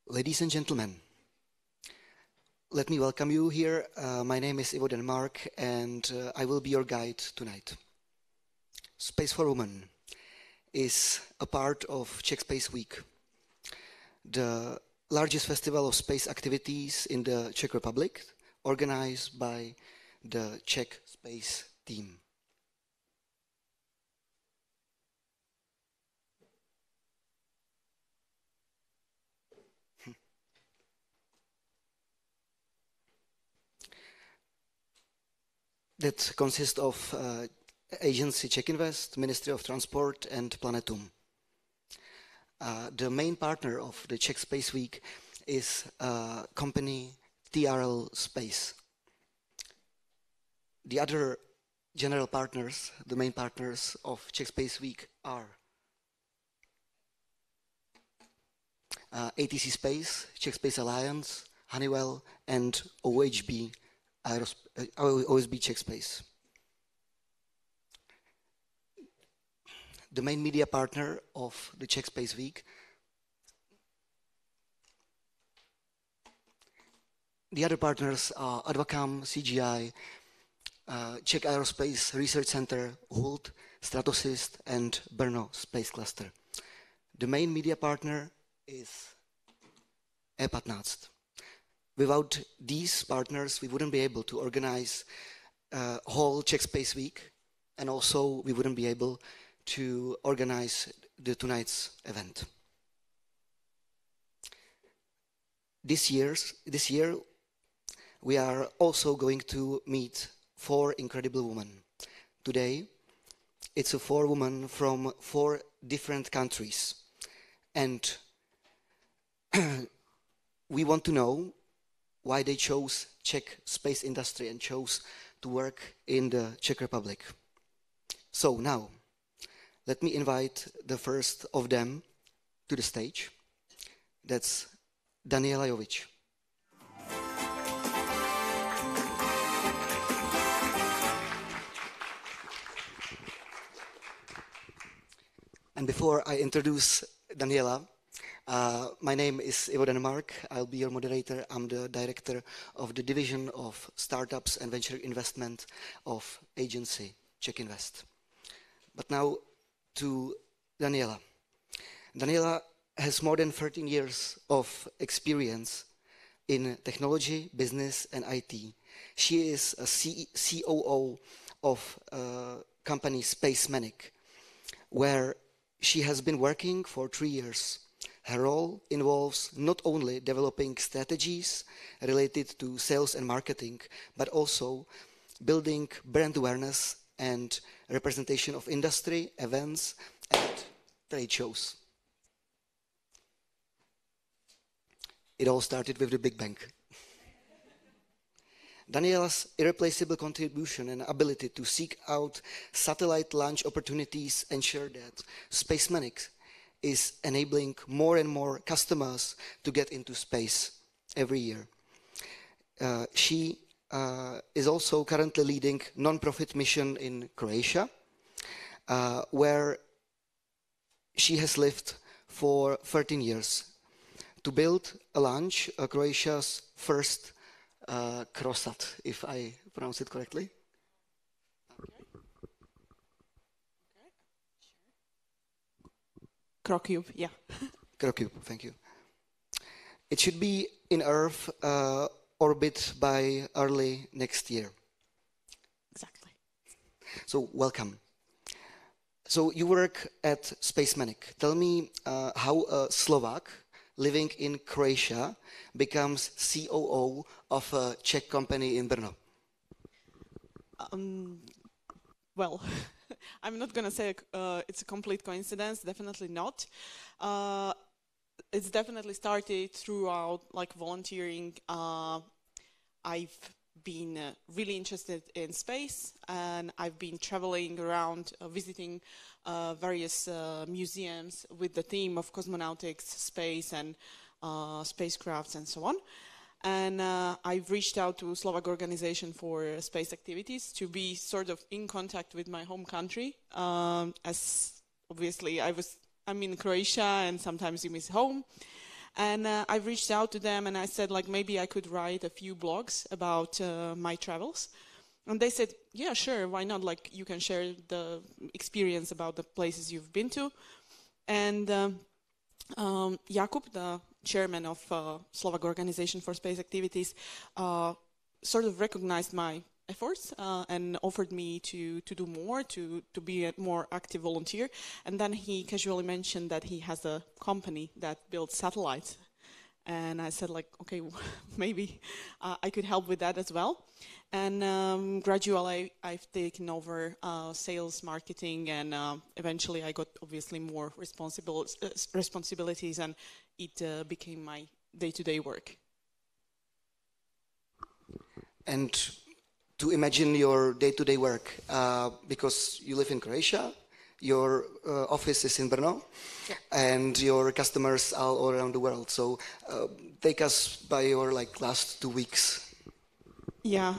Ladies and gentlemen, let me welcome you here. My name is Ivo Denmark and I will be your guide tonight. Space4Women is a part of Czech Space Week, the largest festival of space activities in the Czech Republic, organized by the Czech Space team. That consists of agency Czech Invest, Ministry of Transport and Planetum. The main partner of the Czech Space Week is company TRL Space. The other general partners, the main partners of Czech Space Week are ATC Space, Czech Space Alliance, Honeywell and OHB Czechspace. The main media partner of the Czech Space Week. The other partners are Advocam, CGI, Czech Aerospace Research Center, Hult, Stratosys and Brno Space Cluster. The main media partner is E15. Without these partners, we wouldn't be able to organize whole Czech Space Week, and also we wouldn't be able to organize tonight's event. This year, we are also going to meet 4 incredible women. Today, it's 4 women from 4 different countries, and we want to know why they chose Czech space industry and chose to work in the Czech Republic. So now, let me invite the first of them to the stage. That's Daniela Jovic. And before I introduce Daniela, my name is Ivo Denmark. I'll be your moderator. I'm the director of the division of startups and venture investment of agency Czech Invest. But now to Daniela. Daniela has more than 13 years of experience in technology, business and IT. She is a COO of company Space4Women, where she has been working for 3 years. Her role involves not only developing strategies related to sales and marketing, but also building brand awareness and representation of industry, events, and trade shows. It all started with the Big Bang. Daniela's irreplaceable contribution and ability to seek out satellite launch opportunities ensure that Space4Women is enabling more and more customers to get into space every year. She is also currently leading non-profit mission in Croatia, where she has lived for 13 years to build a launch, Croatia's first CroSat, if I pronounce it correctly. CroCube, yeah. CroCube, thank you. It should be in Earth orbit by early next year. Exactly. So, welcome. So, you work at Space4Women. Tell me how a Slovak living in Croatia becomes COO of a Czech company in Brno. Well, I'm not going to say it's a complete coincidence, definitely not. It's definitely started throughout like volunteering. I've been really interested in space, and I've been traveling around visiting various museums with the theme of cosmonautics, space and spacecrafts and so on. And I've reached out to Slovak Organization for Space Activities to be sort of in contact with my home country, as obviously I'm in Croatia and sometimes you miss home. And I reached out to them and I said, like, maybe I could write a few blogs about my travels. And they said, yeah, sure, why not? Like, you can share the experience about the places you've been to. And Jakub, the chairman of Slovak Organization for Space Activities, sort of recognized my efforts and offered me to do more, to be a more active volunteer. And then he casually mentioned that he has a company that builds satellites. And I said, like, okay, maybe I could help with that as well. And gradually I've taken over sales, marketing, and eventually I got obviously more responsibilities, and it became my day-to-day work. And to imagine your day-to-day work, because you live in Croatia, your office is in Brno, yeah, and your customers are all around the world. So take us by your last 2 weeks. Yeah.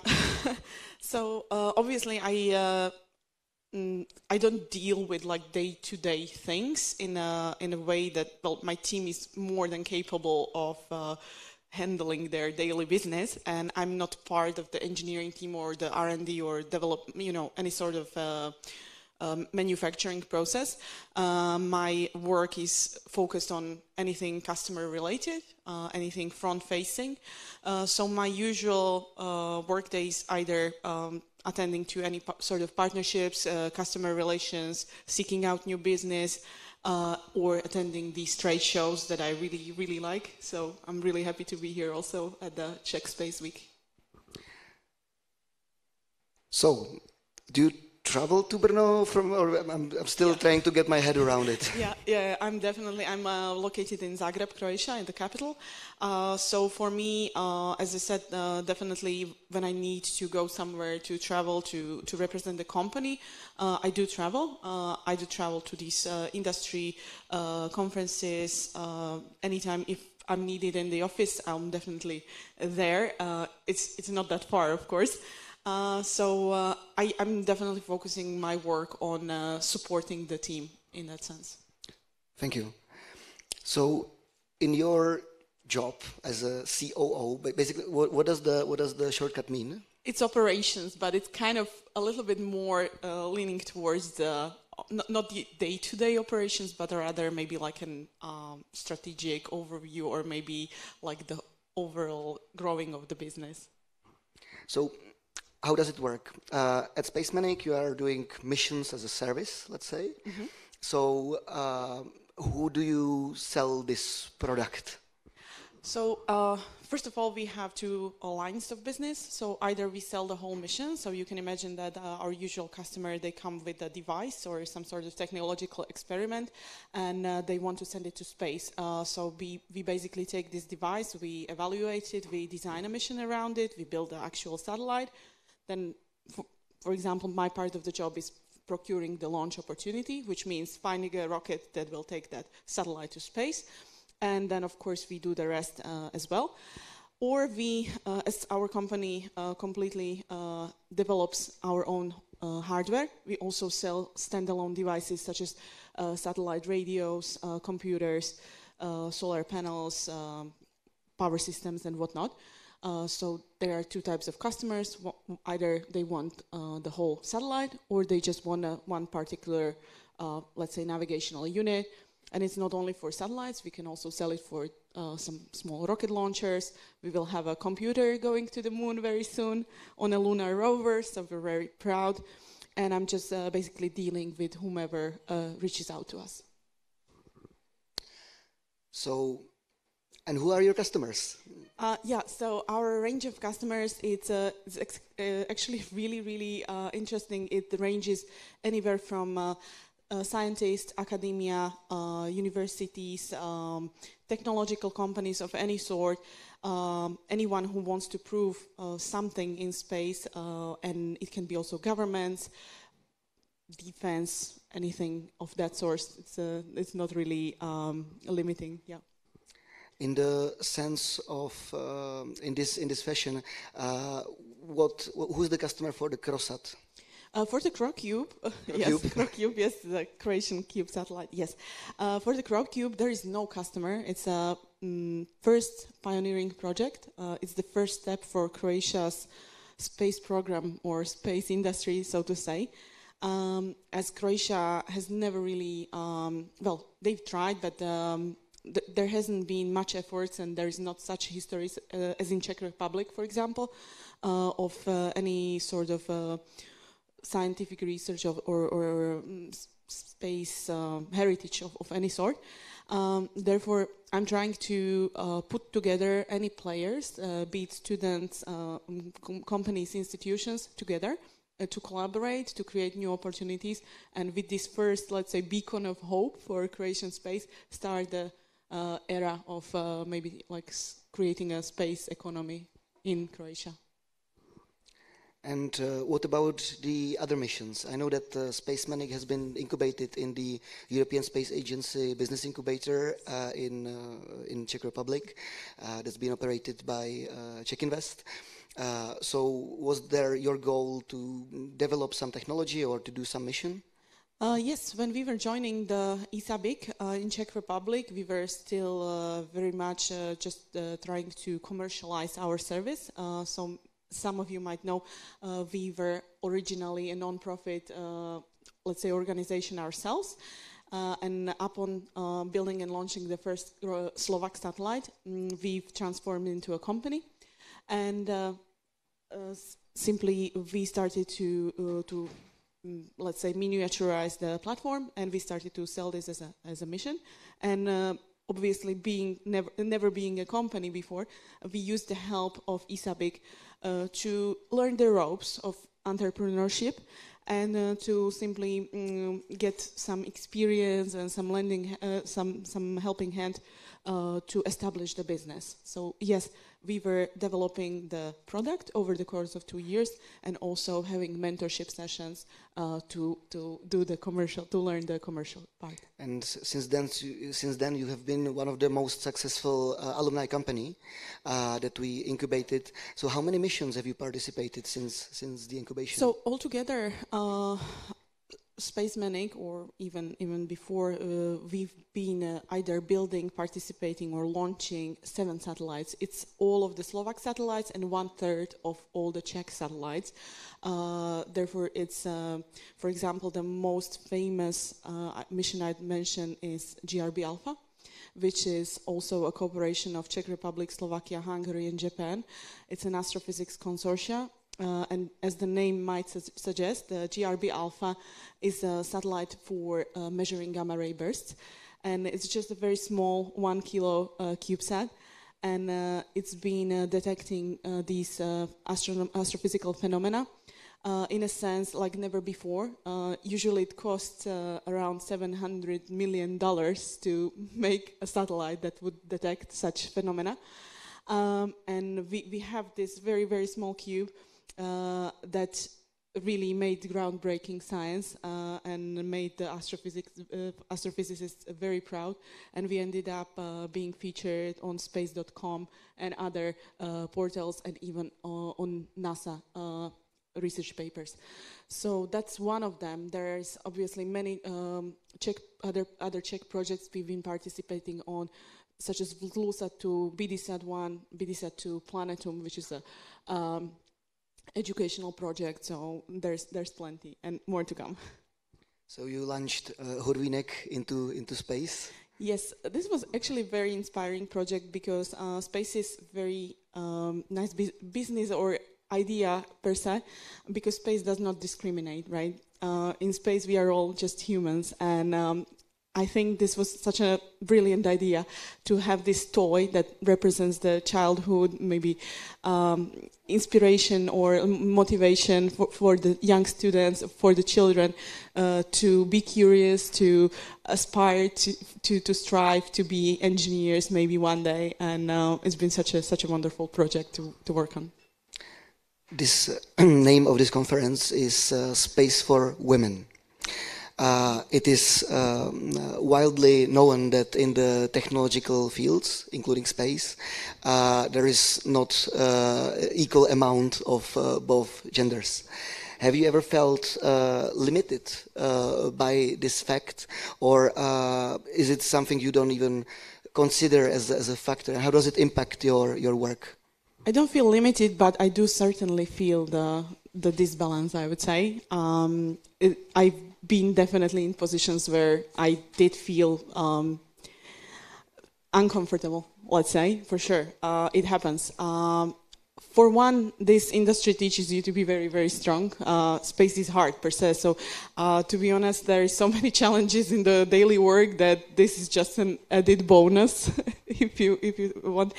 So obviously I don't deal with day-to-day things in a way that, well, my team is more than capable of handling their daily business, and I'm not part of the engineering team or the R&D or develop, any sort of manufacturing process. My work is focused on anything customer related, anything front facing. So my usual work day is either attending to any sort of partnerships, customer relations, seeking out new business, or attending these trade shows that I really, really like. So I'm really happy to be here also at the Czech Space Week. So, do you travel to Brno or I'm still trying to get my head around it? Yeah, I'm located in Zagreb, Croatia, in the capital. So for me, as I said, definitely when I need to go somewhere to travel to represent the company, I do travel. I do travel to these industry conferences anytime. If I'm needed in the office, I'm definitely there. It's not that far, of course. So I'm definitely focusing my work on supporting the team in that sense. Thank you. So, in your job as a COO, basically, what does the shortcut mean? It's operations, but it's kind of a little bit more leaning towards the not the day-to-day operations, but rather maybe like an strategic overview, or maybe like the overall growing of the business. So, how does it work? At Space Manic, you are doing missions as a service, let's say. Mm-hmm. So, who do you sell this product? So, first of all, we have two lines of business. So, either we sell the whole mission. So, you can imagine that our usual customer, they come with a device or some sort of technological experiment, and they want to send it to space. So, we basically take this device, we evaluate it, we design a mission around it, we build the actual satellite. Then, for example, my part of the job is procuring the launch opportunity, which means finding a rocket that will take that satellite to space. And then, of course, we do the rest as well. Or we, as our company completely develops our own hardware, we also sell standalone devices such as satellite radios, computers, solar panels, power systems, and whatnot. So there are two types of customers. Either they want the whole satellite, or they just want one particular, let's say, navigational unit. And it's not only for satellites. We can also sell it for some small rocket launchers. We will have a computer going to the moon very soon on a lunar rover, so we're very proud. And I'm just basically dealing with whomever reaches out to us. So, and who are your customers? So our range of customers, it's actually really, really interesting. It ranges anywhere from scientists, academia, universities, technological companies of any sort, anyone who wants to prove something in space, and it can be also governments, defense, anything of that sort. It's not really limiting, yeah. In the sense of, in this fashion, who's the customer for the CroSat? For the CroCube, CroCube, yes, the Croatian Cube satellite, yes. For the CroCube, there is no customer. It's first pioneering project. It's the first step for Croatia's space program or space industry, so to say. As Croatia has never really, well, they've tried, but there hasn't been much efforts, and there is not such history as in Czech Republic, for example, of any sort of scientific research or space heritage of any sort. Therefore, I'm trying to put together any players, be it students, companies, institutions, together to collaborate, to create new opportunities, and with this first, let's say, beacon of hope for Croatian space, start the era of maybe like creating a space economy in Croatia. And what about the other missions? I know that Space Manic has been incubated in the European Space Agency Business Incubator in Czech Republic. That's been operated by Czech Invest. So was there your goal to develop some technology or to do some mission? Yes, when we were joining the ISABIC in Czech Republic, we were still very much just trying to commercialize our service. So some of you might know we were originally a non-profit, let's say, organization ourselves. And upon building and launching the first Slovak satellite, we've transformed into a company. And simply we started to let's say, miniaturize the platform, and we started to sell this as a mission. And obviously, never being a company before, we used the help of ISABIC to learn the ropes of entrepreneurship and to simply get some experience and some lending, some helping hand to establish the business. So yes, we were developing the product over the course of 2 years, and also having mentorship sessions to do the commercial, to learn the commercial part. And since then, you have been one of the most successful alumni company that we incubated. So, how many missions have you participated since the incubation? So altogether, Space Manic, or even before, we've been either building, participating, or launching 7 satellites. It's all of the Slovak satellites and 1/3 of all the Czech satellites. Therefore, it's, for example, the most famous mission I'd mention is GRB Alpha, which is also a cooperation of Czech Republic, Slovakia, Hungary, and Japan. It's an astrophysics consortia. And as the name might suggest, the GRB Alpha is a satellite for measuring gamma ray bursts. And it's just a very small 1 kilo CubeSat. And it's been detecting these astrophysical phenomena in a sense like never before. Usually it costs around $700 million to make a satellite that would detect such phenomena. And we have this very, very small cube that really made groundbreaking science and made the astrophysicists very proud. And we ended up being featured on space.com and other portals, and even on NASA research papers. So that's one of them. There's obviously many other Czech projects we've been participating on, such as VLUSAT-2, BDSAT-1, BDSAT-2, Planetum, which is a educational project, so there's plenty and more to come. So you launched Hodvínek into space? Yes, this was actually a very inspiring project because space is very nice business or idea per se, because space does not discriminate, right? In space we are all just humans, and I think this was such a brilliant idea to have this toy that represents the childhood, maybe inspiration or motivation for the young students, for the children to be curious, to aspire to strive to be engineers maybe one day. And it's been such a wonderful project to work on. This name of this conference is Space4Women. It is widely known that in the technological fields, including space, there is not equal amount of both genders. Have you ever felt limited by this fact, or is it something you don't even consider as a factor? How does it impact your work? I don't feel limited, but I do certainly feel the disbalance, I would say. I've been definitely in positions where I did feel uncomfortable, let's say, for sure. It happens. For one, this industry teaches you to be very, very strong. Space is hard per se, so to be honest, there are so many challenges in the daily work that this is just an added bonus, if you want.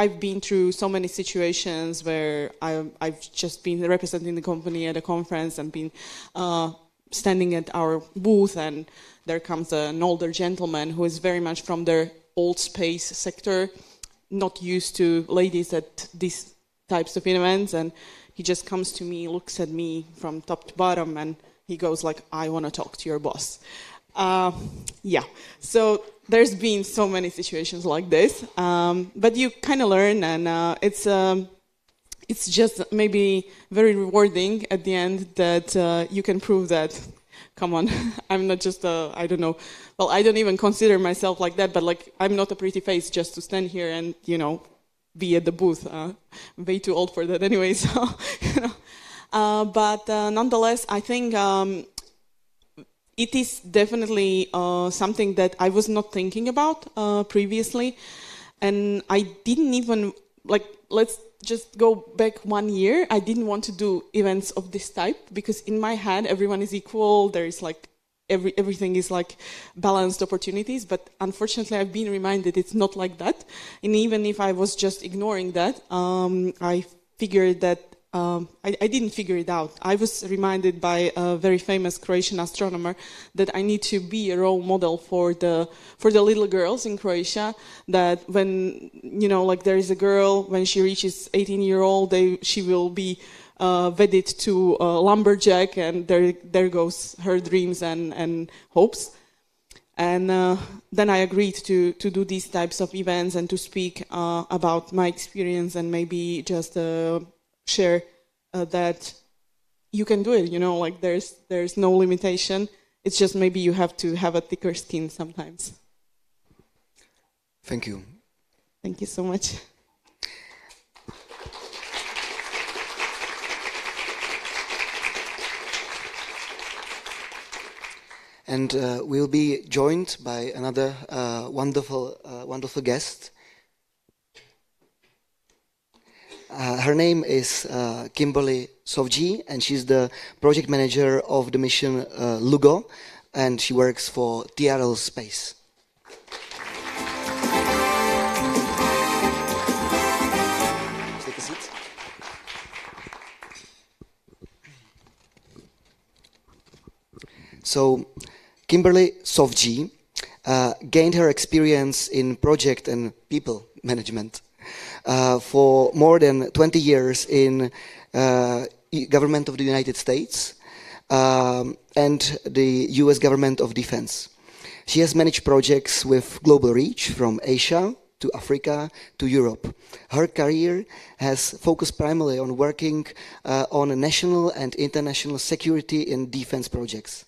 I've been through so many situations where I've just been representing the company at a conference and been standing at our booth, and there comes an older gentleman who is very much from the old space sector, not used to ladies at these types of events, and he just comes to me, looks at me from top to bottom, and he goes like, "I want to talk to your boss." Yeah, so there's been so many situations like this, but you kind of learn, and it's just maybe very rewarding at the end that you can prove that, come on, I'm not just I don't know, well, I don't even consider myself like that, but like, I'm not a pretty face just to stand here and, you know, be at the booth. I'm way too old for that anyway, so, you know. But nonetheless, I think it is definitely something that I was not thinking about previously, and I didn't even, like, let's just go back 1 year, I didn't want to do events of this type, because in my head, everyone is equal, there is like, everything is like balanced opportunities, but unfortunately I've been reminded it's not like that. And even if I was just ignoring that, I figured that, I didn't figure it out. I was reminded by a very famous Croatian astronomer that I need to be a role model for the little girls in Croatia, that when, you know, like there is a girl, when she reaches 18-year-old, she will be wedded to a lumberjack, and there goes her dreams and hopes. And then I agreed to do these types of events and to speak about my experience, and maybe just share that you can do it, you know, like there's no limitation. It's just maybe you have to have a thicker skin sometimes. Thank you. Thank you so much. And we'll be joined by another wonderful guest. Her name is Kimberly Sofge, and she's the project manager of the mission LUGO, and she works for TRL Space. Take a seat. So, Kimberly Sofge gained her experience in project and people management for more than 20 years in government of the United States and the US government of defense. She has managed projects with global reach from Asia to Africa to Europe. Her career has focused primarily on working on national and international security in defense projects.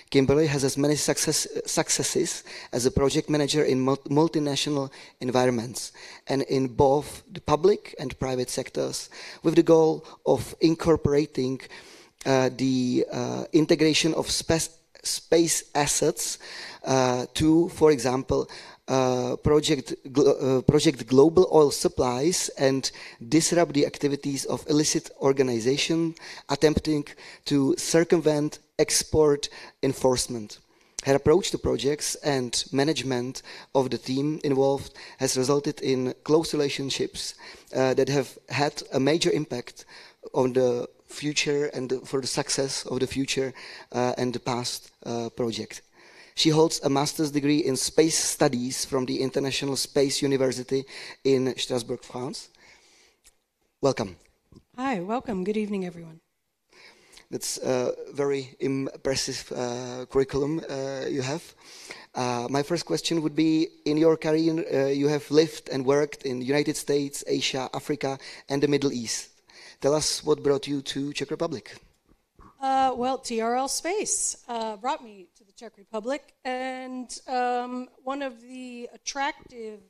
Kimberly has as many successes as a project manager in multinational environments and in both the public and private sectors, with the goal of incorporating the integration of space assets to, for example, project global oil supplies and disrupt the activities of illicit organization attempting to circumvent export enforcement. Her approach to projects and management of the team involved has resulted in close relationships that have had a major impact on the future and for the success of the future and the past project. She holds a master's degree in space studies from the International Space University in Strasbourg, France. Welcome. Hi, welcome. Good evening, everyone. That's a very impressive curriculum you have. My first question would be, in your career, you have lived and worked in the United States, Asia, Africa, and the Middle East. Tell us what brought you to Czech Republic. Well, TRL Space brought me to the Czech Republic, and one of the attractive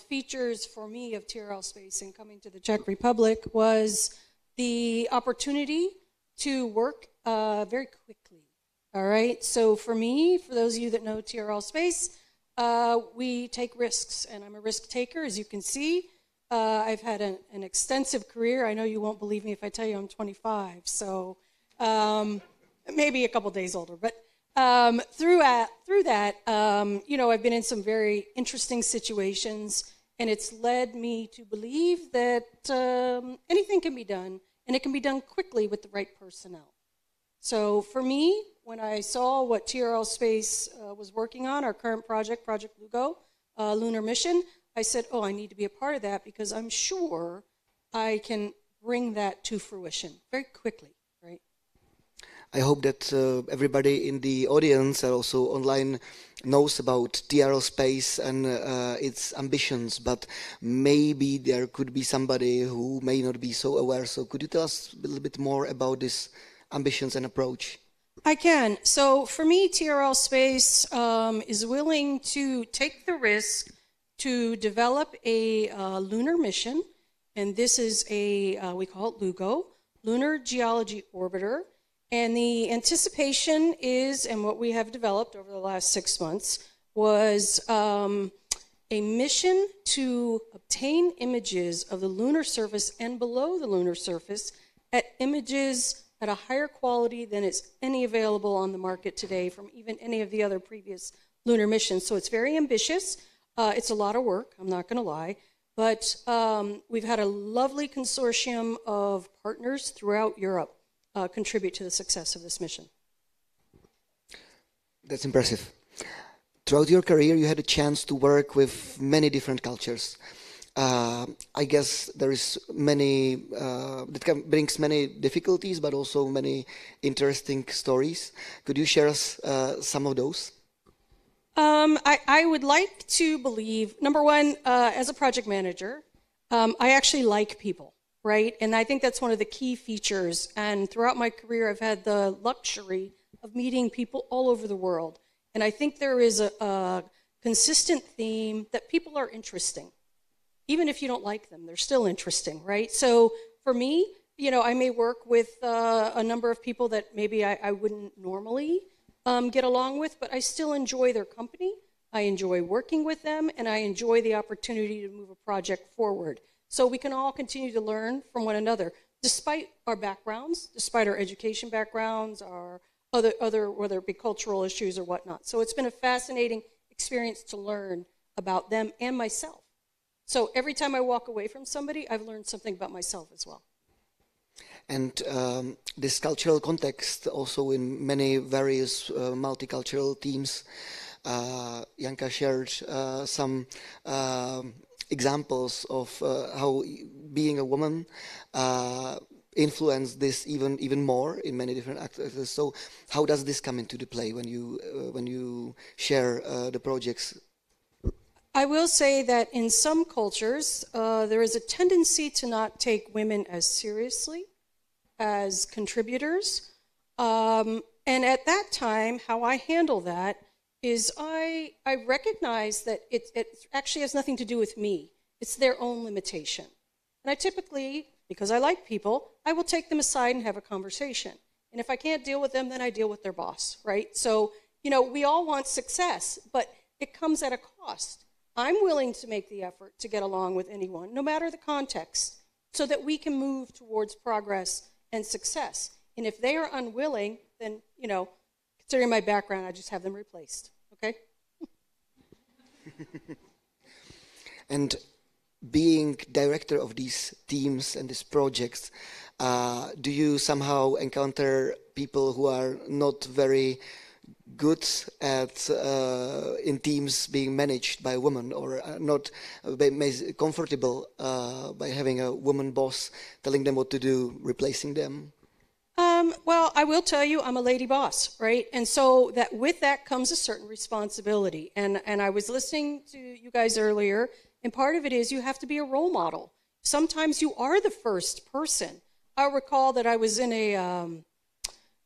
features for me of TRL Space in coming to the Czech Republic was the opportunity to work very quickly. All right, so for me, for those of you that know TRL Space, we take risks, and I'm a risk taker, as you can see. I've had an extensive career. I know you won't believe me if I tell you I'm 25, so maybe a couple days older. But through that, you know, I've been in some very interesting situations, and it's led me to believe that anything can be done, and it can be done quickly with the right personnel. So for me, when I saw what TRL Space was working on, our current project, Project Lugo, lunar mission, I said, oh, I need to be a part of that because I'm sure I can bring that to fruition very quickly, right? I hope that everybody in the audience and also online knows about TRL Space and its ambitions, but maybe there could be somebody who may not be so aware. So could you tell us a little bit more about these ambitions and approach? I can. So for me, TRL Space is willing to take the risk to develop a lunar mission, and this is we call it LUGO, Lunar Geology Orbiter, and the anticipation is, and what we have developed over the last 6 months, was a mission to obtain images of the lunar surface and below the lunar surface at images at a higher quality than is any available on the market today from even any of the other previous lunar missions. So it's very ambitious. It's a lot of work, I'm not going to lie, but we've had a lovely consortium of partners throughout Europe contribute to the success of this mission. That's impressive. Throughout your career, you had a chance to work with many different cultures. I guess there is many, brings many difficulties, but also many interesting stories. Could you share us some of those? I would like to believe, number one, as a project manager, I actually like people, right? And I think that's one of the key features. And throughout my career, I've had the luxury of meeting people all over the world. And I think there is a consistent theme that people are interesting. Even if you don't like them, they're still interesting, right? So for me, you know, I may work with a number of people that maybe I wouldn't normally get along with, but I still enjoy their company, I enjoy working with them, and I enjoy the opportunity to move a project forward. So we can all continue to learn from one another, despite our backgrounds, despite our education backgrounds, our other whether it be cultural issues or whatnot. So it's been a fascinating experience to learn about them and myself. So every time I walk away from somebody, I've learned something about myself as well. And this cultural context also in many various multicultural teams. Janka shared some examples of how being a woman influenced this even more in many different actors. So how does this come into the play when you share the projects? I will say that in some cultures, there is a tendency to not take women as seriously as contributors. And at that time, how I handle that is I recognize that it actually has nothing to do with me. It's their own limitation. And I typically, because I like people, I will take them aside and have a conversation. And if I can't deal with them, then I deal with their boss, right? So, you know, we all want success, but it comes at a cost. I'm willing to make the effort to get along with anyone, no matter the context, so that we can move towards progress and success. And if they are unwilling, then, you know, considering my background, I just have them replaced, okay? And being director of these teams and these projects, do you somehow encounter people who are not very good at in teams being managed by a woman, or not comfortable by having a woman boss telling them what to do, replacing them? Well, I will tell you, I'm a lady boss, right? And so that with that comes a certain responsibility. And I was listening to you guys earlier, and part of it is you have to be a role model. Sometimes you are the first person. I recall that I was in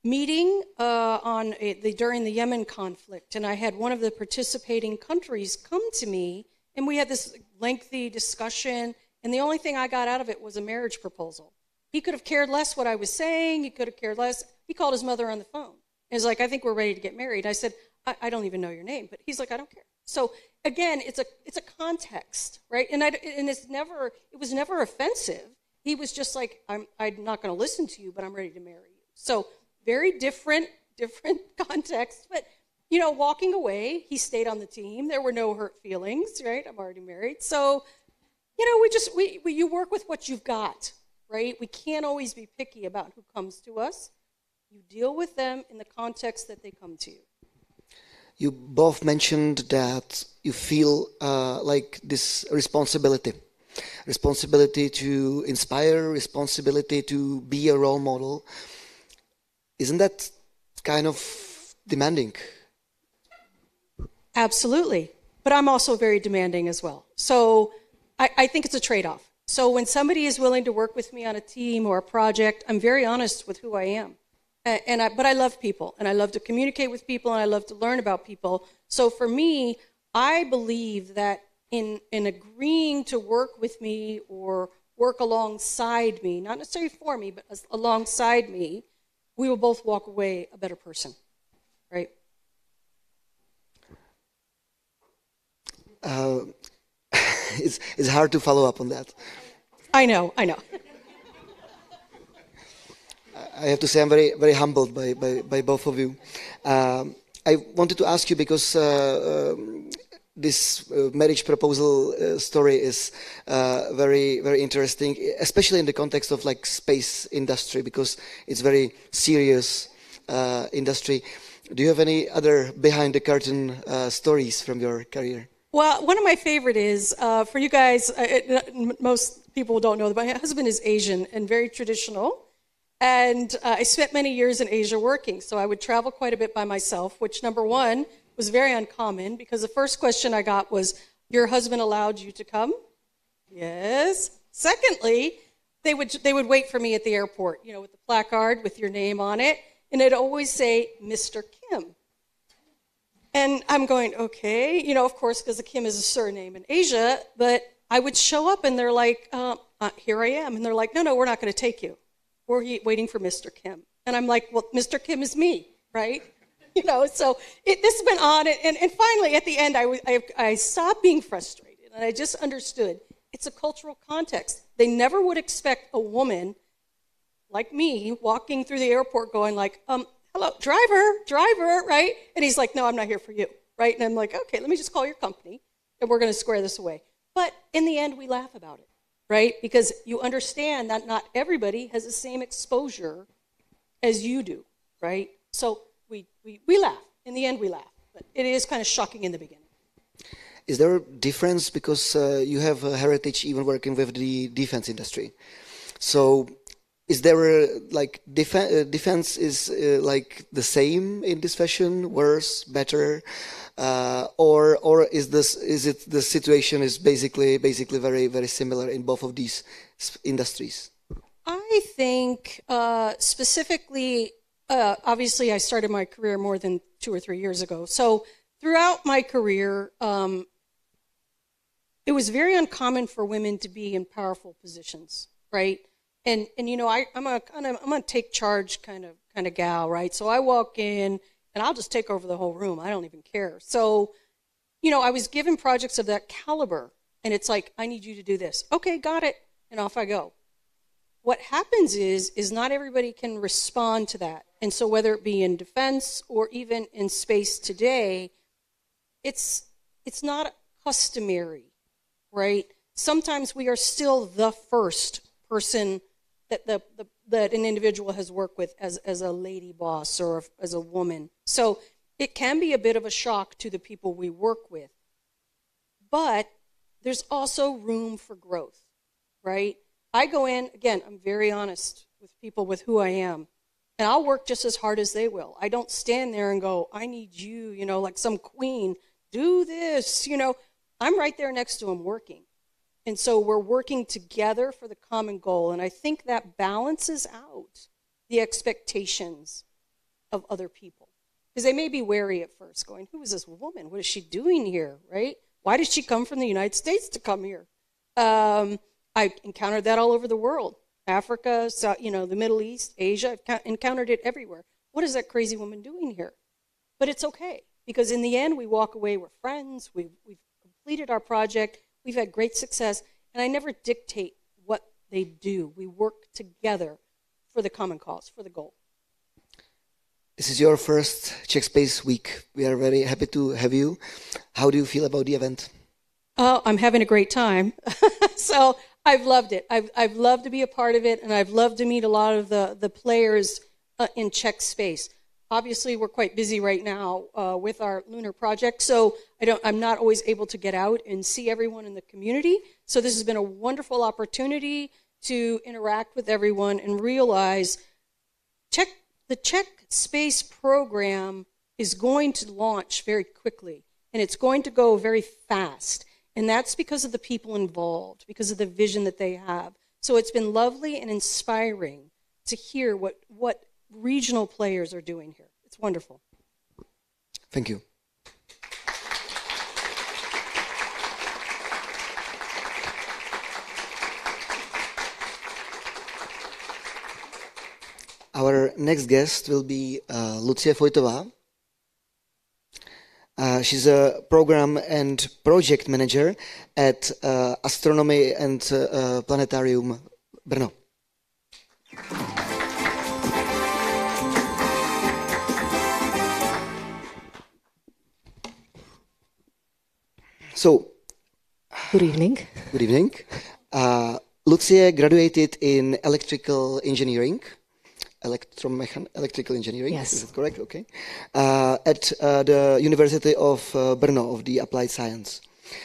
meeting during the Yemen conflict, and I had one of the participating countries come to me, and we had this lengthy discussion, and the only thing I got out of it was a marriage proposal. He could have cared less what I was saying. He could have cared less. He called his mother on the phone. And was like, I think we're ready to get married. I said, I don't even know your name. But he's like, I don't care. So again, it's a context, right? And it was never offensive. He was just like, I'm not going to listen to you, but I'm ready to marry you. So very different context. But, you know, walking away, he stayed on the team. There were no hurt feelings, right? I'm already married. So, you know, you work with what you've got, right? We can't always be picky about who comes to us. You deal with them in the context that they come to you. You both mentioned that you feel like this responsibility to inspire, responsibility to be a role model. Isn't that kind of demanding? Absolutely. But I'm also very demanding as well. So I think it's a trade-off. So when somebody is willing to work with me on a team or a project, I'm very honest with who I am. But I love people, and I love to communicate with people, and I love to learn about people. So for me, I believe that in agreeing to work with me or work alongside me, not necessarily for me, but alongside me, we will both walk away a better person, right? It's hard to follow up on that. I know. I have to say I'm very, very humbled by both of you. I wanted to ask you because this marriage proposal story is very, very interesting, especially in the context of like space industry, because it's very serious industry. Do you have any other behind the curtain stories from your career? Well, one of my favorite is, for you guys, most people don't know that my husband is Asian and very traditional. And I spent many years in Asia working, so I would travel quite a bit by myself, which, number one, was very uncommon, because the first question I got was, your husband allowed you to come? Yes. Secondly, they would wait for me at the airport, you know, with the placard with your name on it, and it'd always say, Mr. Kim. And I'm going, okay, you know, of course, because the Kim is a surname in Asia, but I would show up, and they're like, here I am. And they're like, no, we're not going to take you. We're waiting for Mr. Kim. And I'm like, well, Mr. Kim is me, right? You know, so this went on. And finally, at the end, I stopped being frustrated. And I just understood it's a cultural context. They never would expect a woman like me walking through the airport going like, hello, driver, right? And he's like, no, I'm not here for you, right? And I'm like, okay, let me just call your company, and we're going to square this away. But in the end, we laugh about it, right? Because you understand that not everybody has the same exposure as you do, right? So we laugh. In the end, we laugh. But it is kind of shocking in the beginning. Is there a difference because you have a heritage even working with the defense industry? So is there like defense is like the same in this fashion, worse, better, or is it the situation is basically very, very similar in both of these industries? I think specifically, obviously I started my career more than 2 or 3 years ago. So throughout my career, it was very uncommon for women to be in powerful positions, right? And you know, I'm a take charge kind of gal, right? So I walk in and I'll just take over the whole room. I don't even care. So, you know, I was given projects of that caliber, and it's like, I need you to do this. Okay, got it, and off I go. What happens is not everybody can respond to that. And so whether it be in defense or even in space today, it's not customary, right? Sometimes we are still the first person that an individual has worked with as a lady boss or as a woman. So it can be a bit of a shock to the people we work with. But there's also room for growth, right? I go in, again, I'm very honest with people with who I am, and I'll work just as hard as they will. I don't stand there and go, I need you, you know, like some queen, do this, you know. I'm right there next to them working. And so we're working together for the common goal. And I think that balances out the expectations of other people. Because they may be wary at first, going, who is this woman? What is she doing here, right? Why did she come from the United States to come here? I encountered that all over the world. Africa, the Middle East, Asia, I've encountered it everywhere. What is that crazy woman doing here? But it's okay, because in the end, we walk away, we're friends, we've completed our project, we've had great success, and I never dictate what they do. We work together for the common cause, for the goal. This is your first Czech Space week. We are very happy to have you. How do you feel about the event? I'm having a great time. So I've loved it. I've loved to be a part of it, and I've loved to meet a lot of the players in Czech Space. Obviously, we're quite busy right now with our lunar project, so I'm not always able to get out and see everyone in the community. So this has been a wonderful opportunity to interact with everyone and realize the Czech Space program is going to launch very quickly, and it's going to go very fast. And that's because of the people involved, because of the vision that they have. So it's been lovely and inspiring to hear what regional players are doing here. It's wonderful. Thank you. Our next guest will be Lucie Fojtová. She's a program and project manager at Astronomy and Planetarium Brno. So, good evening. Good evening. Lucie graduated in electrical engineering. Electrical engineering, yes. Is that correct? Okay. At the University of Brno of the Applied Science.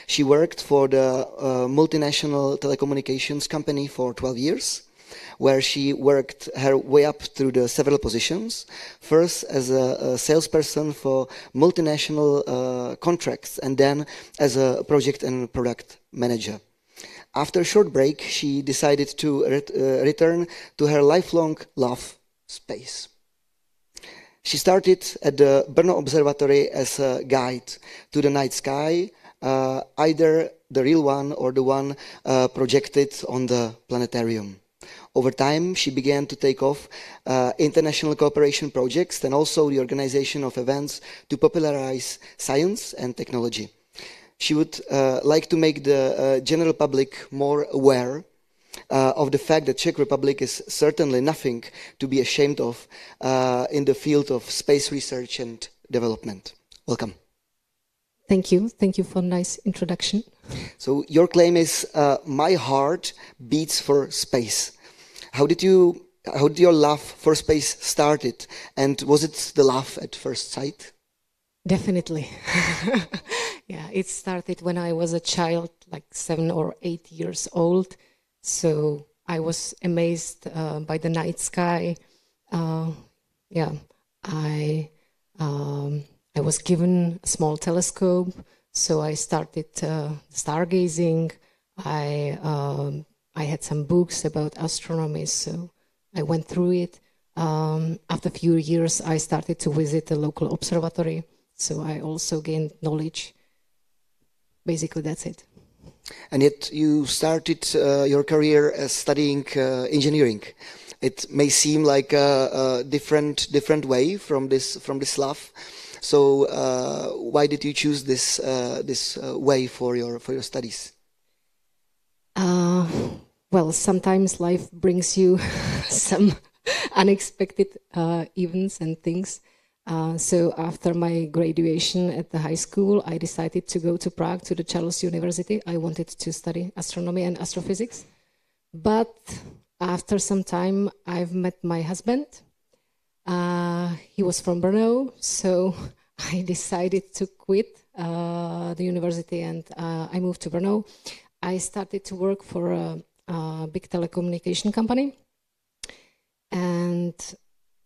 She worked for the multinational telecommunications company for 12 years, where she worked her way up through the several positions, first as a salesperson for multinational contracts, and then as a project and product manager. After a short break, she decided to return to her lifelong love, space. She started at the Brno Observatory as a guide to the night sky, either the real one or the one projected on the planetarium. Over time, she began to take off international cooperation projects and also the organization of events to popularize science and technology. She would like to make the general public more aware of the fact that Czech Republic is certainly nothing to be ashamed of in the field of space research and development. Welcome. Thank you. Thank you for a nice introduction. So your claim is, my heart beats for space. How did your love for space started? And was it the love at first sight? Definitely. Yeah, it started when I was a child, like 7 or 8 years old. So I was amazed by the night sky. I was given a small telescope, so I started stargazing. I had some books about astronomy, so I went through it. After a few years, I started to visit the local observatory, so I also gained knowledge. Basically, that's it. And yet you started your career as studying engineering. It may seem like a different way from this love. So why did you choose this way for your studies? Well, sometimes life brings you some unexpected events and things. So after my graduation at the high school, I decided to go to Prague, to the Charles University. I wanted to study astronomy and astrophysics. But after some time, I've met my husband. He was from Brno, so I decided to quit the university and I moved to Brno. I started to work for a big telecommunication company. And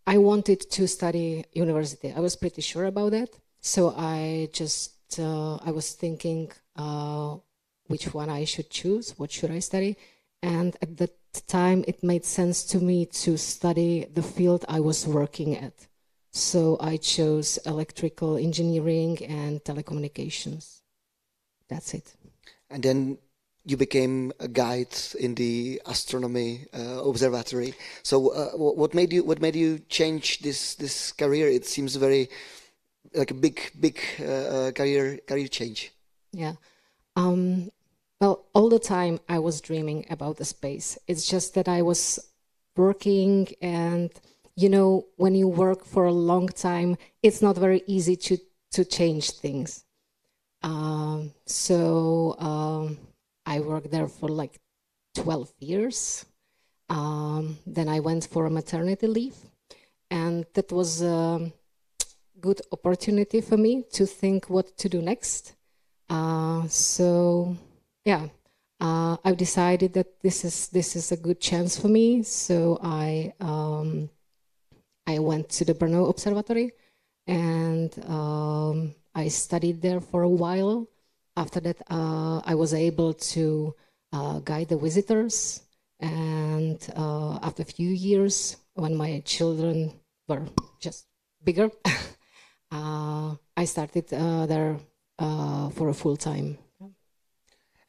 I wanted to study university. I was pretty sure about that. So I was thinking which one I should choose, what should I study. And at that time, it made sense to me to study the field I was working at. So I chose electrical engineering and telecommunications. That's it. And then you became a guide in the astronomy observatory. So what made you change this career? It seems very like a big career change. Yeah. Well, all the time I was dreaming about the space. It's just that I was working, and you know, when you work for a long time, it's not very easy to change things. So I worked there for like 12 years. Then I went for a maternity leave, and that was a good opportunity for me to think what to do next. So yeah, I've decided that this is a good chance for me. So I went to the Brno Observatory, and I studied there for a while. After that, I was able to guide the visitors, and after a few years, when my children were just bigger, I started there for a full time.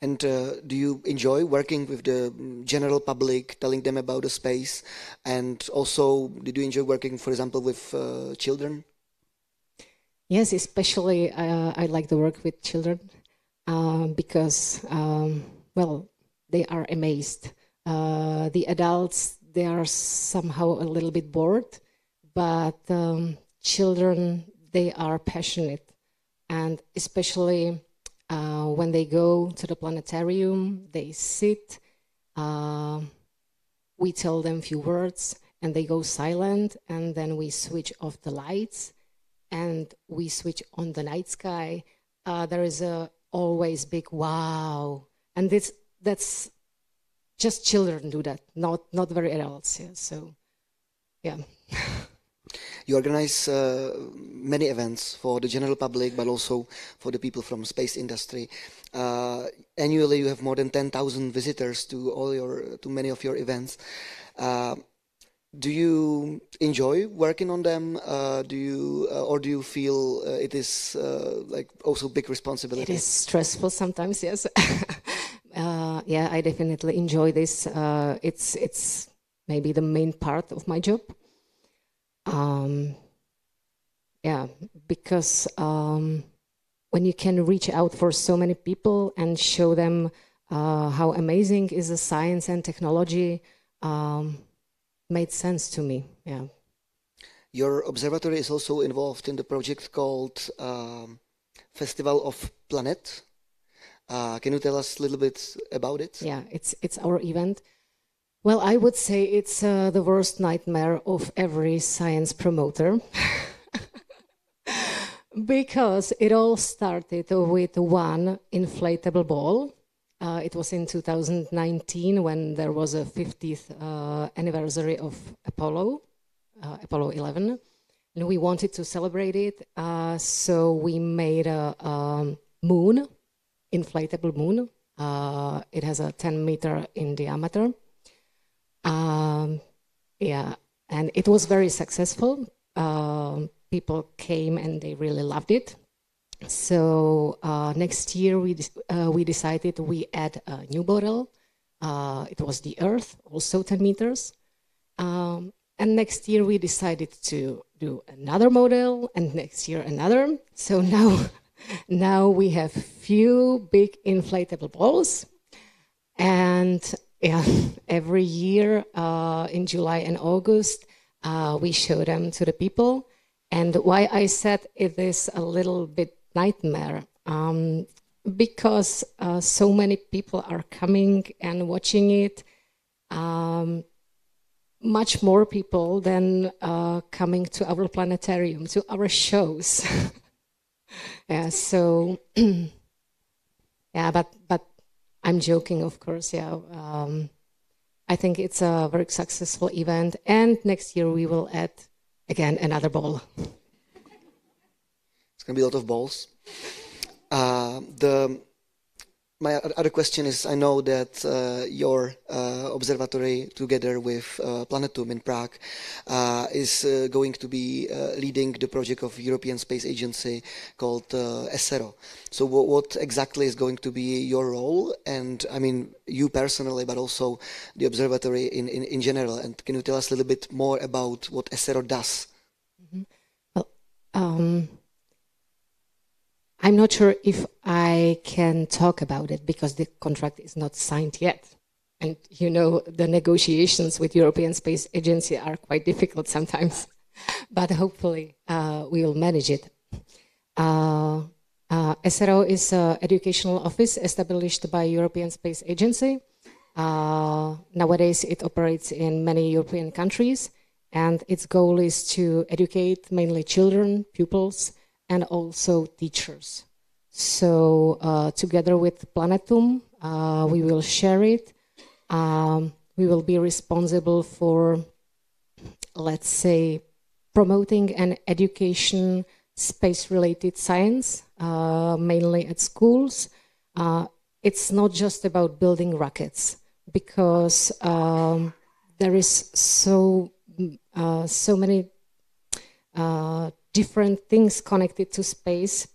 And do you enjoy working with the general public, telling them about the space? And also, did you enjoy working, for example, with children? Yes, especially I like to work with children because, well, they are amazed. The adults, they are somehow a little bit bored, but children, they are passionate. And especially when they go to the planetarium, they sit, we tell them a few words, and they go silent, and then we switch off the lights, and we switch on the night sky. There is always big wow, and that's just children do that, not very adults. Yeah, so yeah. You organize many events for the general public, but also for the people from space industry. Annually, you have more than 10,000 visitors to many of your events. Do you enjoy working on them? Do you feel it is like also big responsibility? It is stressful sometimes, yes. Yeah, I definitely enjoy this. It's maybe the main part of my job. Yeah, because when you can reach out for so many people and show them how amazing is the science and technology, made sense to me. Yeah. Your observatory is also involved in the project called Festival of Planet. Can you tell us a little bit about it? Yeah, it's our event. Well, I would say it's the worst nightmare of every science promoter. Because it all started with one inflatable ball. It was in 2019 when there was a 50th anniversary of Apollo 11. And we wanted to celebrate it. So we made a moon, inflatable moon. It has a 10 meter in diameter. Yeah, and it was very successful. People came and they really loved it. So next year we decided we add a new model. It was the Earth, also 10 meters. And next year we decided to do another model, and next year another. So now we have few big inflatable balls, and yeah, every year in July and August we show them to the people. And why I said it is a little bit nightmare, because so many people are coming and watching it, much more people than coming to our planetarium, to our shows. Yeah, so yeah, but I'm joking, of course. Yeah, I think it's a very successful event, and next year we will add again another ball. It's going to be a lot of balls. my other question is, I know that your observatory, together with Planetum in Prague, is going to be leading the project of European Space Agency called ESERO. So what exactly is going to be your role? And I mean, you personally, but also the observatory in general. And can you tell us a little bit more about what ESERO does? Mm-hmm. Well, I'm not sure if I can talk about it because the contract is not signed yet. And you know, the negotiations with European Space Agency are quite difficult sometimes, but hopefully we will manage it. ESERO is an educational office established by European Space Agency. Nowadays it operates in many European countries, and its goal is to educate mainly children, pupils, and also teachers. So together with Planetum, we will share it. We will be responsible for, let's say, promoting an education space-related science, mainly at schools. It's not just about building rockets, because there is so many different things connected to space,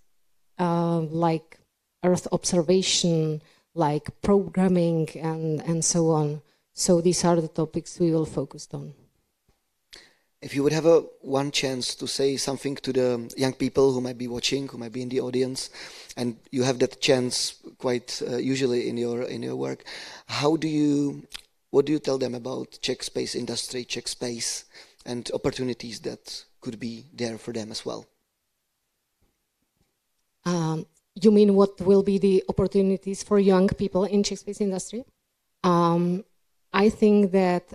like Earth observation, like programming, and so on. So these are the topics we will focus on. If you would have one chance to say something to the young people who might be watching, who might be in the audience, and you have that chance quite usually in your work, what do you tell them about Czech space industry, Czech space, and opportunities that could be there for them as well? You mean what will be the opportunities for young people in Czech space industry? I think that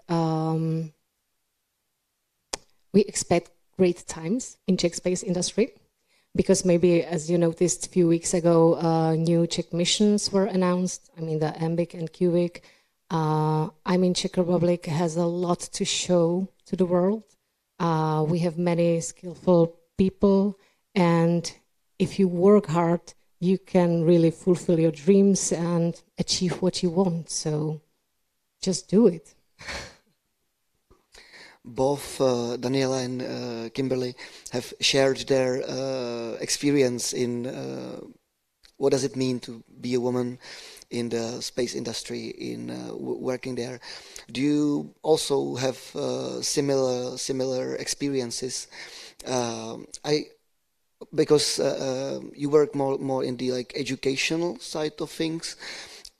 we expect great times in Czech space industry, because maybe, as you noticed a few weeks ago, new Czech missions were announced. I mean, the MBIC and QVIC. I mean, Czech Republic has a lot to show to the world. We have many skillful people, and if you work hard, you can really fulfill your dreams and achieve what you want. So just do it. Both Daniela and Kimberly have shared their experience in what does it mean to be a woman in the space industry, in working there. Do you also have similar experiences? Because you work more in the educational side of things,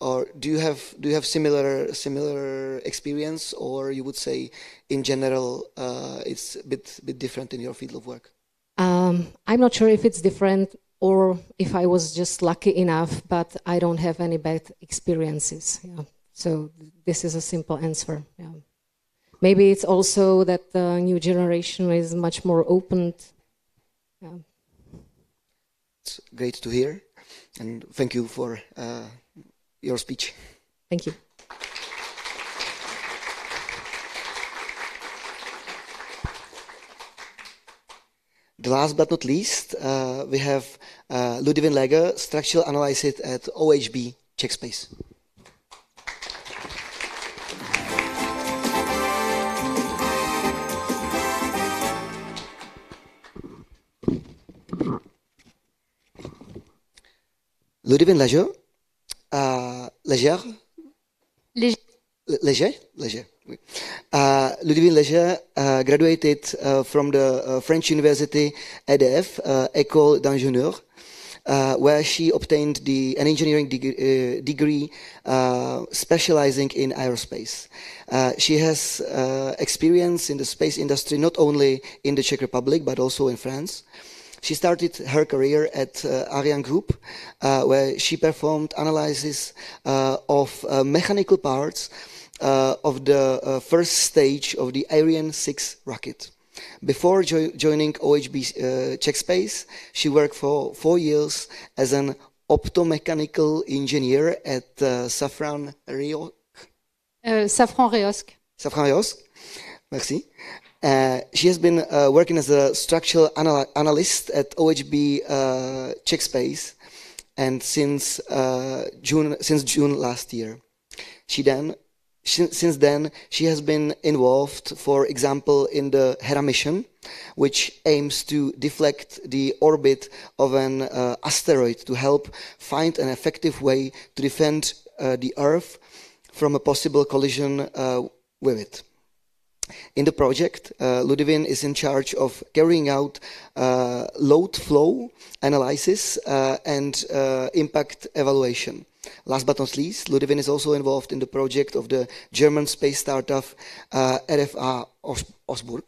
or do you have similar experience, or you would say in general it's a bit different in your field of work? I'm not sure if it's different or if I was just lucky enough, but I don't have any bad experiences. Yeah. So this is a simple answer. Yeah. Maybe it's also that the new generation is much more open. Yeah. It's great to hear, and thank you for your speech. Thank you. The last but not least, we have Ludivine Leger, structural analyst at OHB Czechspace. Ludivine Leger, Ludivine Leger graduated from the French University EDF, École d'Ingénieurs, where she obtained an engineering degree specializing in aerospace. She has experience in the space industry not only in the Czech Republic but also in France. She started her career at Ariane Group, where she performed analysis of mechanical parts of the first stage of the Ariane 6 rocket. Before joining OHB Czechspace, she worked for 4 years as an optomechanical engineer at Safran Rioch. Safran Rioch. Safran Rioch, merci. She has been working as a structural analyst at OHB Czechspace, and since June last year. Since then, she has been involved, for example, in the Hera mission, which aims to deflect the orbit of an asteroid to help find an effective way to defend the Earth from a possible collision with it. In the project, Ludivine is in charge of carrying out load flow analysis and impact evaluation. Last but not least, Ludivine is also involved in the project of the German space startup RFA Osburg.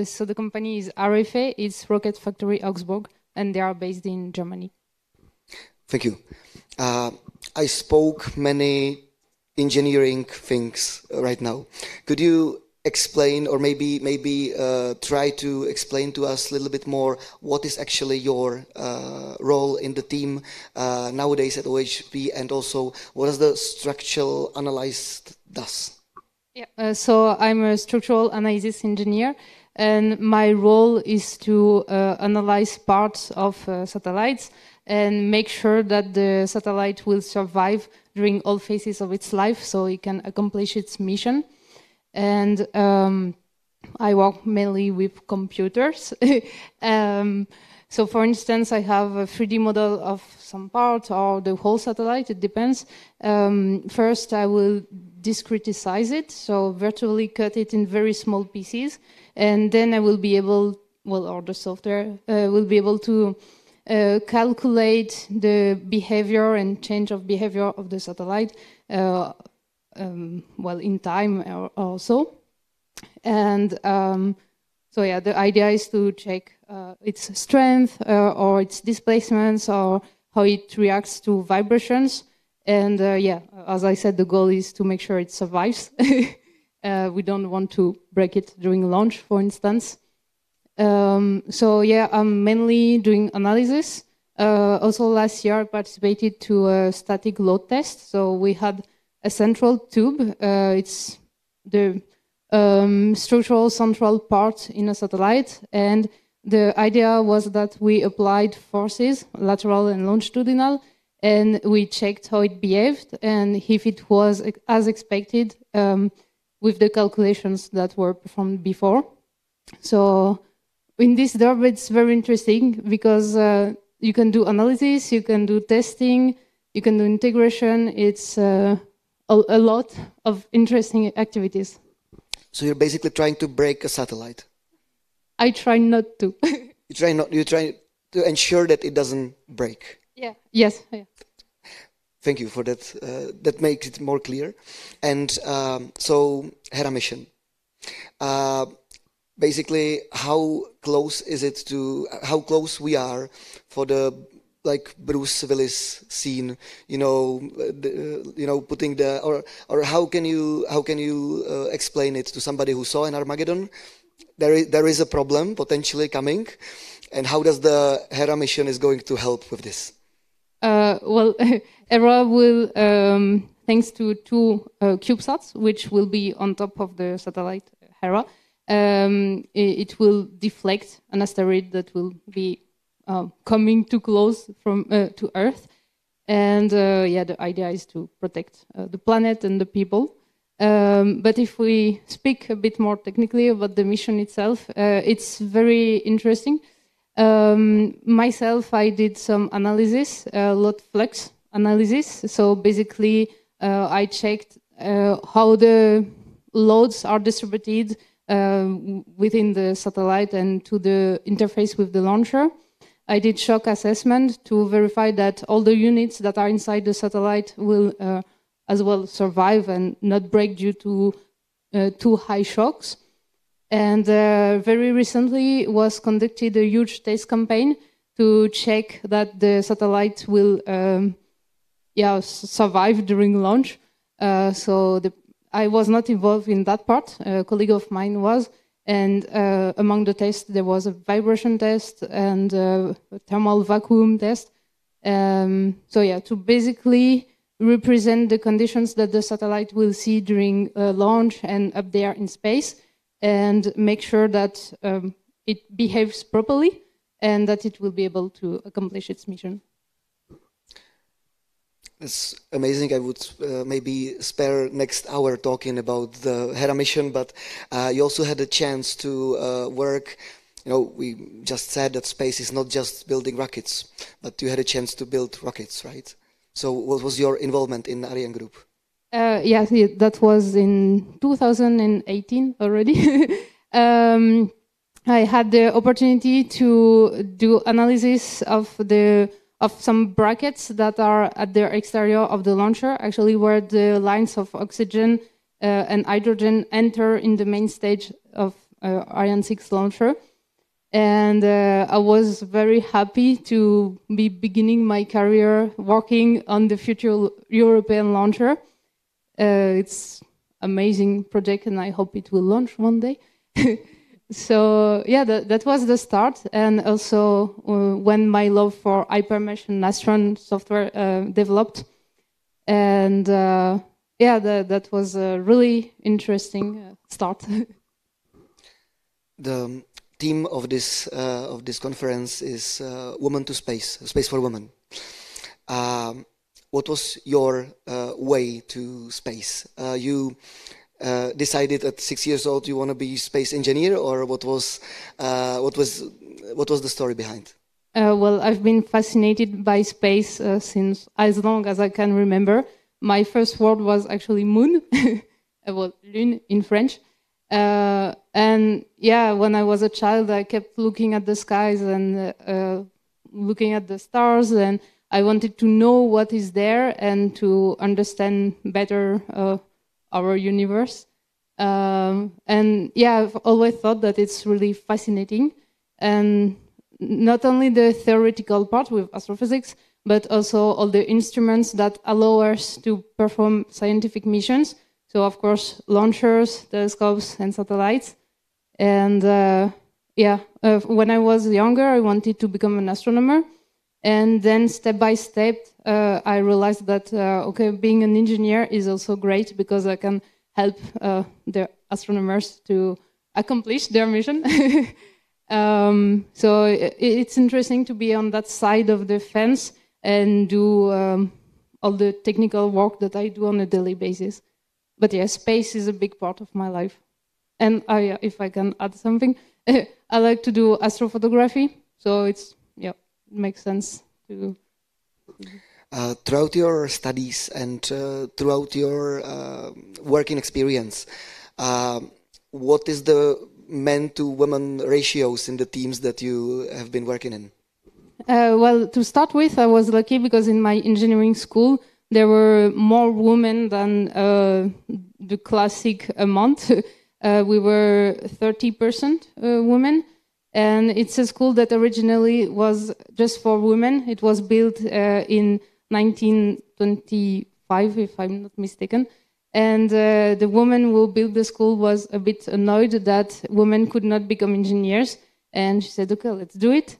So the company is RFA, it's Rocket Factory Augsburg, and they are based in Germany. Thank you. I spoke many engineering things right now. Could you explain, or maybe try to explain to us a little bit more what is actually your role in the team nowadays at OHB, and also what does the structural analysis does? Yeah, so I'm a structural analysis engineer, and my role is to analyze parts of satellites and make sure that the satellite will survive during all phases of its life so it can accomplish its mission. And I work mainly with computers. So for instance, I have a 3D model of some part or the whole satellite, it depends. First, I will discretize it, so virtually cut it in very small pieces. And then I will be able, or the software will be able to calculate the behavior and change of behavior of the satellite, in time also. And so yeah, the idea is to check its strength or its displacements or how it reacts to vibrations. And as I said, the goal is to make sure it survives. We don't want to break it during launch, for instance. So yeah, I'm mainly doing analysis. Also last year I participated to a static load test. So we had a central tube. It's the structural central part in a satellite. And the idea was that we applied forces, lateral and longitudinal, and we checked how it behaved and if it was as expected with the calculations that were performed before. So in this job, it's very interesting because you can do analysis, you can do testing, you can do integration. It's a lot of interesting activities. So you're basically trying to break a satellite? I try not to. You try to ensure that it doesn't break? Yeah. Yes. Yeah. Thank you for that. That makes it more clear. And so, Hera mission. Basically, how close is it to how close we are for the Bruce Willis scene? Putting the or how can you explain it to somebody who saw an Armageddon? There is a problem potentially coming, and how does the Hera mission is going to help with this? Hera will, thanks to two CubeSats, which will be on top of the satellite Hera, it will deflect an asteroid that will be coming too close from to Earth. And the idea is to protect the planet and the people. But if we speak a bit more technically about the mission itself, it's very interesting. Myself, I did some analysis, load flux analysis. So basically, I checked how the loads are distributed within the satellite and to the interface with the launcher. I did shock assessment to verify that all the units that are inside the satellite will as well survive and not break due to too high shocks. And very recently was conducted a huge test campaign to check that the satellite will survive during launch. I was not involved in that part. A colleague of mine was. And among the tests, there was a vibration test and a thermal vacuum test. To basically represent the conditions that the satellite will see during launch and up there in space, and make sure that it behaves properly and that it will be able to accomplish its mission. It's amazing. I would maybe spare next hour talking about the Hera mission, but you also had a chance to work. You know, we just said that space is not just building rockets, but you had a chance to build rockets, right? So what was your involvement in Ariane Group? Yes, that was in 2018 already. I had the opportunity to do analysis of some brackets that are at the exterior of the launcher, actually where the lines of oxygen and hydrogen enter in the main stage of Ariane 6 launcher. And I was very happy to be beginning my career working on the future European launcher. It's an amazing project, and I hope it will launch one day. So yeah, that was the start, and also when my love for hypermesh and Nastron software developed, and yeah, that was a really interesting start. The theme of this conference is Women to Space, Space4Women. What was your way to space? You decided at 6 years old you want to be space engineer, or what was the story behind? Well, I've been fascinated by space since as long as I can remember. My first word was actually moon, well, lune in French. And yeah, when I was a child, I kept looking at the skies and looking at the stars, and I wanted to know what is there and to understand better our universe. And yeah, I've always thought that it's really fascinating. And not only the theoretical part with astrophysics, but also all the instruments that allow us to perform scientific missions. So, of course, launchers, telescopes, and satellites. And when I was younger, I wanted to become an astronomer. And then step by step, I realized that, being an engineer is also great because I can help the astronomers to accomplish their mission. So it's interesting to be on that side of the fence and do all the technical work that I do on a daily basis. But yeah, space is a big part of my life. And if I can add something, I like to do astrophotography. So it makes sense to... Throughout your studies and throughout your working experience, what is the men to women ratios in the teams that you have been working in? Well, to start with, I was lucky because in my engineering school, there were more women than the classic amount. We were 30% women. And it's a school that originally was just for women. It was built in 1925, if I'm not mistaken. And the woman who built the school was a bit annoyed that women could not become engineers. And she said, okay, let's do it.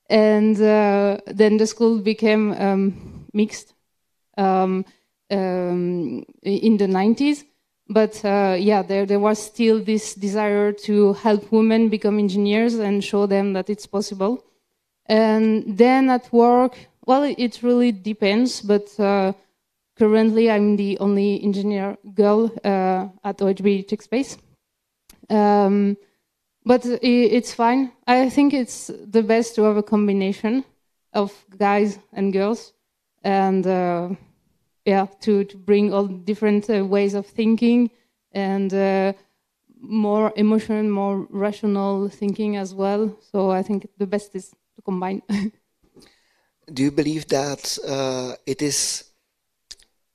And then the school became mixed in the 90s. But there was still this desire to help women become engineers and show them that it's possible. And then at work, well, it really depends, but currently I'm the only engineer girl at OHB Czechspace. But it's fine. I think it's the best to have a combination of guys and girls, and to bring all different ways of thinking and more emotional, more rational thinking as well. So I think the best is to combine. Do you believe that it is,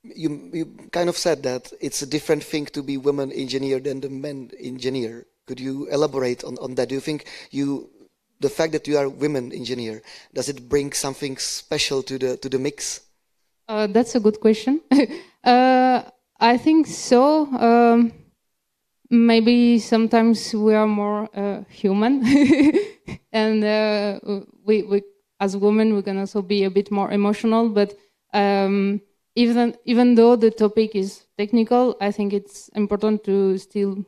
you kind of said that it's a different thing to be woman engineer than the men engineer. Could you elaborate on that? Do you think the fact that you are women engineer, does it bring something special to the mix? That's a good question. I think so. Maybe sometimes we are more human, and we as women we can also be a bit more emotional. But even though the topic is technical, I think it's important to still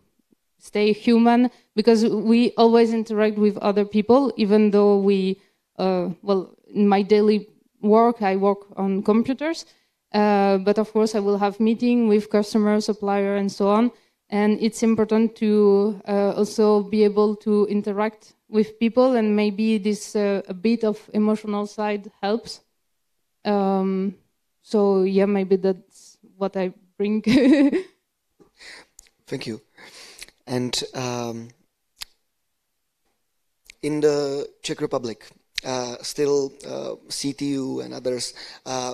stay human, because we always interact with other people, even though we, in my daily work, I work on computers, but of course I will have meeting with customer, supplier, and so on. And it's important to also be able to interact with people, and maybe this a bit of emotional side helps. So yeah, maybe that's what I bring. Thank you. And in the Czech Republic, still CTU and others,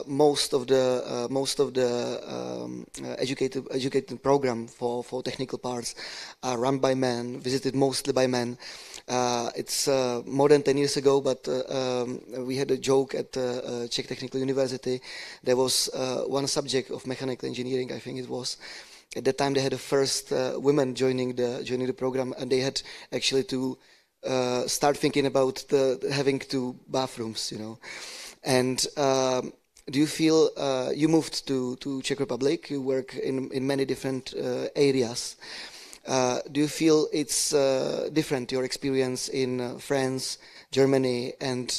most of the educated program for technical parts are run by men, visited mostly by men. It's more than 10 years ago, but we had a joke at Czech Technical University. There was one subject of mechanical engineering, I think it was. At that time, they had the first women joining the program, and they had actually to start thinking about having two bathrooms, you know. And do you feel you moved to Czech Republic? You work in many different areas. Do you feel it's different, your experience in France, Germany, and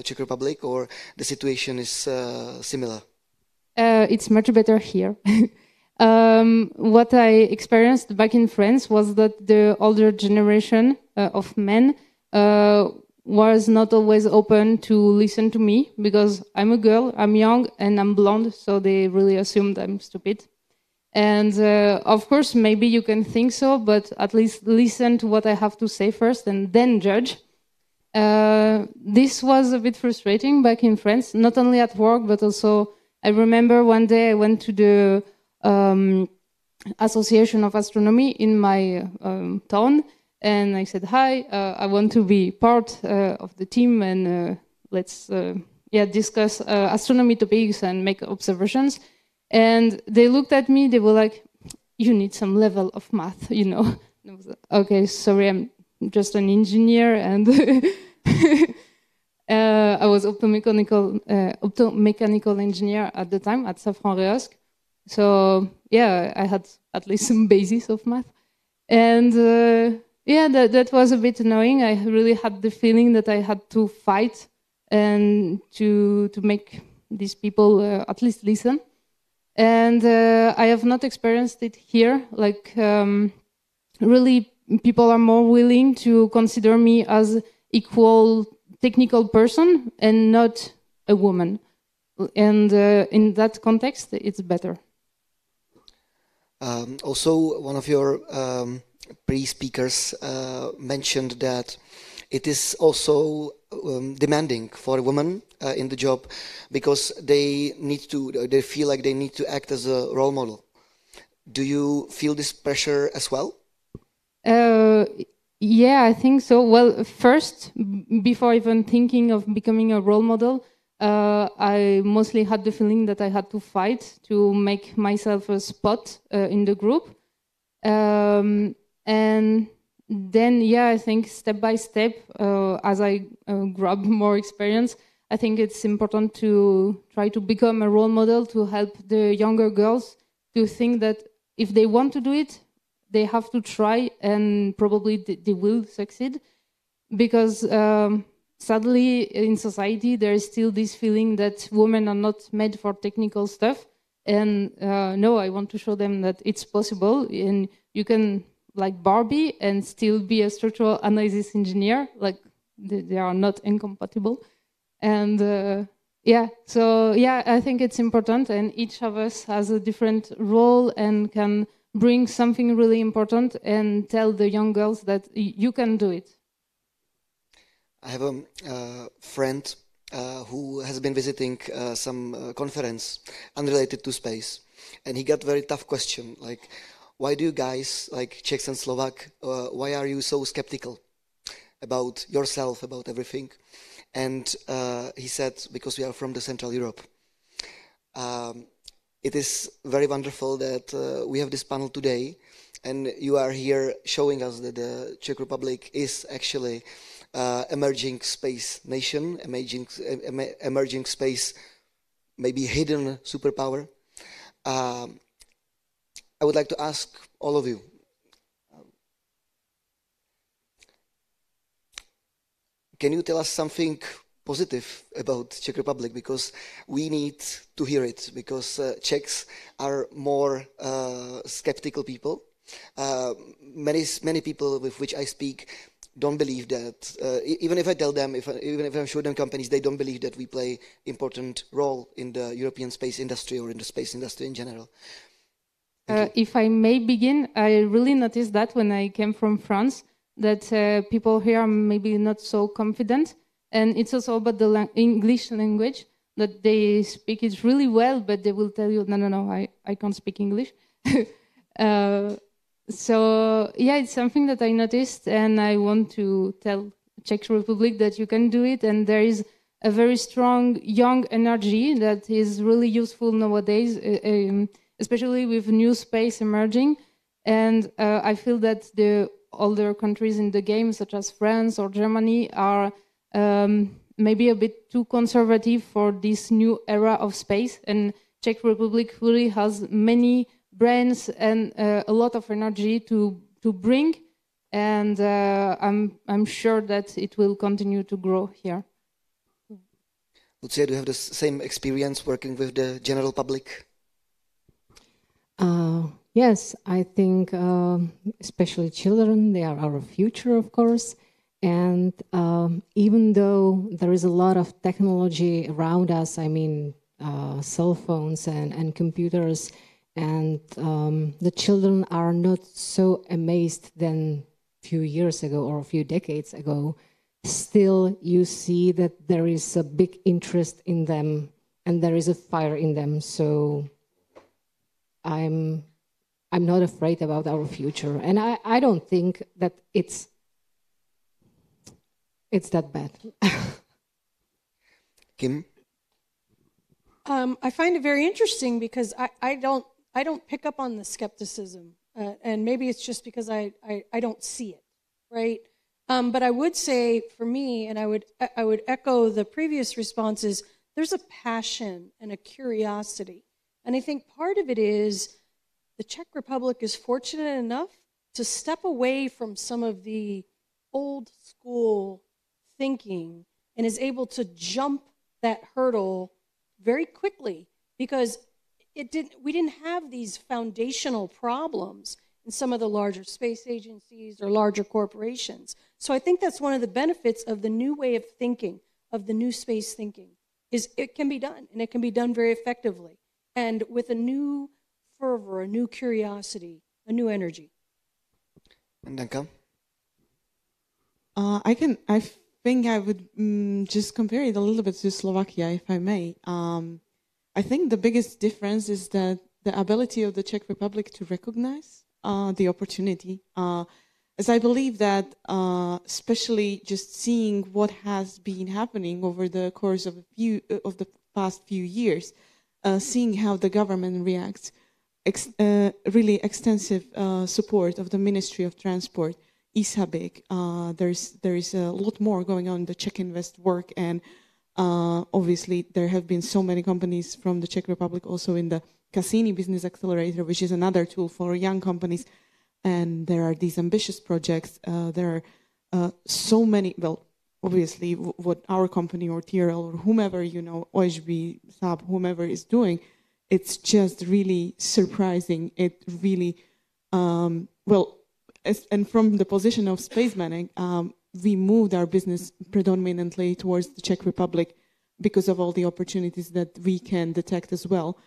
Czech Republic, or the situation is similar? It's much better here. What I experienced back in France was that the older generation of men was not always open to listen to me, because I'm a girl, I'm young, and I'm blonde, so they really assumed I'm stupid. And of course, maybe you can think so, but at least listen to what I have to say first and then judge. This was a bit frustrating back in France, not only at work, but also I remember one day I went to the Association of Astronomy in my town, and I said, hi, I want to be part of the team, and let's discuss astronomy topics and make observations. And they looked at me, they were like, you need some level of math, you know. And I was like, okay, sorry, I'm just an engineer, and I was optomechanical engineer at the time at Safran-Reosque. So yeah, I had at least some basis of math. And that was a bit annoying. I really had the feeling that I had to fight and to make these people at least listen. And I have not experienced it here. Like really, people are more willing to consider me as equal technical person and not a woman. And in that context, it's better. Also, one of your pre-speakers mentioned that it is also demanding for a woman in the job, because they feel like they need to act as a role model. Do you feel this pressure as well? Yeah, I think so. Well, first, before even thinking of becoming a role model, I mostly had the feeling that I had to fight to make myself a spot in the group. And then, I think step by step, as I grab more experience, I think it's important to try to become a role model to help the younger girls to think that if they want to do it, they have to try, and probably they will succeed. Because sadly, in society, there is still this feeling that women are not made for technical stuff. And no, I want to show them that it's possible, and you can, like Barbie, and still be a structural analysis engineer. Like they are not incompatible. And I think it's important, and each of us has a different role and can bring something really important and tell the young girls that you can do it. I have a friend who has been visiting some conference unrelated to space, and he got a very tough question, like, why do you guys, like Czechs and Slovak, why are you so skeptical about yourself, about everything? And he said, because we are from the Central Europe. It is very wonderful that we have this panel today, and you are here showing us that the Czech Republic is actually emerging space nation, emerging space, maybe hidden superpower. I would like to ask all of you, can you tell us something positive about Czech Republic, because we need to hear it, because Czechs are more skeptical people. Many people with which I speak don't believe that, even if I tell them, even if I show them companies, they don't believe that we play important role in the European space industry or in the space industry in general. If I may begin, I really noticed that when I came from France, that people here are maybe not so confident. And it's also about the English language, that they speak it really well, but they will tell you, no, I can't speak English. So, yeah, it's something that I noticed, and I want to tell Czech Republic that you can do it, and there is a very strong young energy that is really useful nowadays, especially with new space emerging. And I feel that the older countries in the game, such as France or Germany, are maybe a bit too conservative for this new era of space, and Czech Republic really has many brains and a lot of energy to bring, and I'm sure that it will continue to grow here. Lucie, do you have the same experience working with the general public? Yes, I think especially children, they are our future, of course. And even though there is a lot of technology around us, I mean, cell phones and computers, and the children are not so amazed than a few years ago or a few decades ago, still you see that there is a big interest in them and there is a fire in them. So I'm not afraid about our future, and I don't think that it's that bad. Kim? I find it very interesting because I don't pick up on the skepticism, and maybe it's just because I don't see it, right? But I would say for me, and I would echo the previous responses, there's a passion and a curiosity. And I think part of it is the Czech Republic is fortunate enough to step away from some of the old school thinking and is able to jump that hurdle very quickly, because we didn't have these foundational problems in some of the larger space agencies or larger corporations. So I think that's one of the benefits of the new way of thinking, of the new space thinking, is it can be done, and it can be done very effectively, and with a new fervor, a new curiosity, a new energy. And Danka? I think I would just compare it a little bit to Slovakia, if I may. I think the biggest difference is that the ability of the Czech Republic to recognize the opportunity. As I believe that, especially just seeing what has been happening over the course of the past few years, seeing how the government reacts, really extensive support of the Ministry of Transport, ISABIC. There is a lot more going on in the Czech Invest work, and obviously there have been so many companies from the Czech Republic also in the Cassini Business Accelerator, which is another tool for young companies. And there are these ambitious projects. There are so many, well, obviously what our company or TRL or whomever, OHB, SAB, whomever is doing, it's just really surprising. It really, and from the position of spaceman, we moved our business predominantly towards the Czech Republic because of all the opportunities that we can detect as well.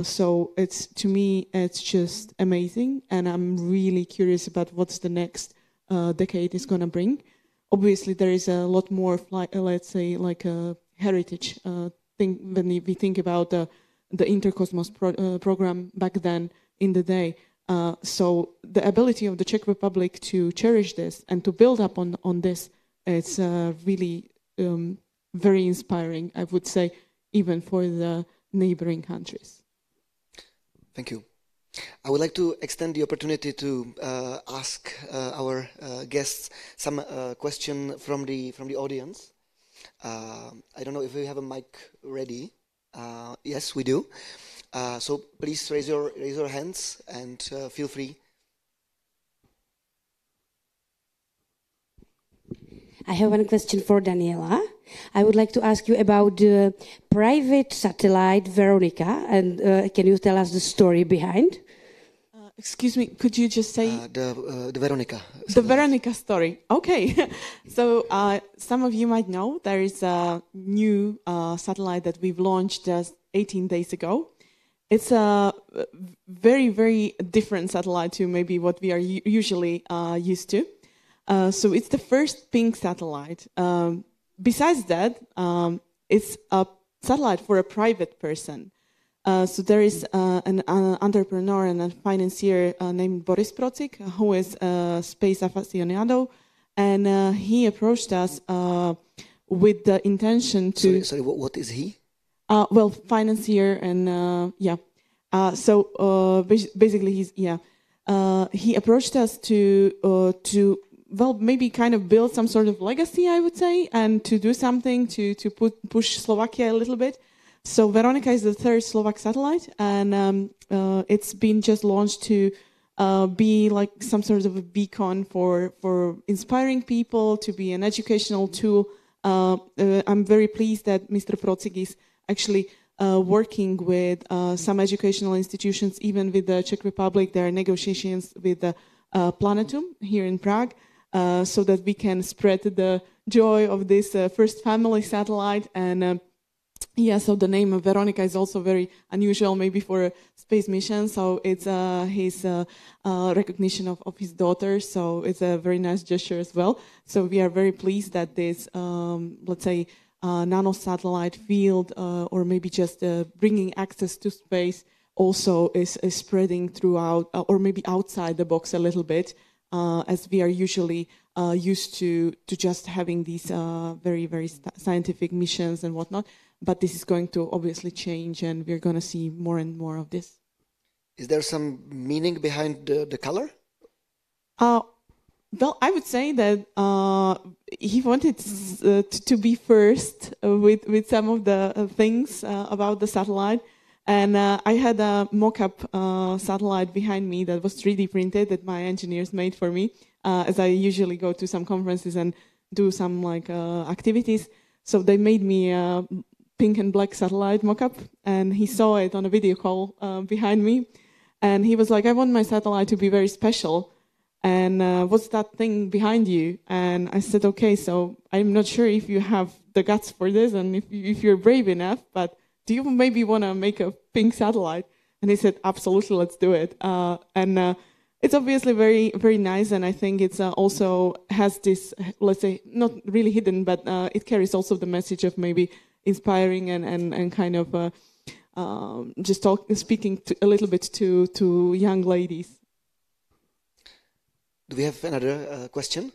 So to me, it's just amazing, and I'm really curious about what's the next decade is going to bring. Obviously, there is a lot more, let's say, like a heritage thing when we think about the Intercosmos program back then in the day. So the ability of the Czech Republic to cherish this and to build up on this, it's really very inspiring, I would say, even for the neighboring countries. Thank you. I would like to extend the opportunity to ask our guests some question from the audience. I don't know if we have a mic ready. Yes, we do. So please raise your hands and feel free. I have one question for Daniela. I would like to ask you about the private satellite Veronica, and can you tell us the story behind? Excuse me, could you just say the Veronica? The Veronica story. Okay. So some of you might know there is a new satellite that we've launched just 18 days ago. It's a very, very different satellite to maybe what we are usually used to. So it's the first pink satellite. Besides that, it's a satellite for a private person. So there is an entrepreneur and a financier named Boris Procik, who is a space aficionado, and he approached us with the intention to... Sorry, what is he? Well, financier and yeah. So basically, he approached us to well, maybe kind of build some sort of legacy, I would say, and to do something to push Slovakia a little bit. So Veronica is the third Slovak satellite, and it's been just launched to be like some sort of a beacon for inspiring people, to be an educational tool. I'm very pleased that Mr. Procik is actually working with some educational institutions, even with the Czech Republic. There are negotiations with the Planetum here in Prague, so that we can spread the joy of this first family satellite. And yeah, so the name of Veronica is also very unusual, maybe for a space mission. So it's his recognition of his daughter. So it's a very nice gesture as well. So we are very pleased that this, let's say, nano-satellite field, or maybe just bringing access to space, also is spreading throughout, or maybe outside the box a little bit, as we are usually used to just having these very, very scientific missions and whatnot. But this is going to obviously change, and we're going to see more and more of this. Is there some meaning behind the color? Well, I would say that he wanted to be first with some of the things about the satellite. And I had a mock-up satellite behind me that was 3D printed that my engineers made for me, as I usually go to some conferences and do some like activities. So they made me a pink and black satellite mock-up, and he saw it on a video call behind me. And he was like, I want my satellite to be very special. And what's that thing behind you? And I said, okay, so I'm not sure if you have the guts for this and if you're brave enough, but do you maybe want to make a pink satellite? And he said, absolutely, let's do it. And it's obviously very, very nice. And I think it's also has this, let's say, not really hidden, but it carries also the message of maybe inspiring and kind of just speaking a little bit to young ladies. Do we have another question?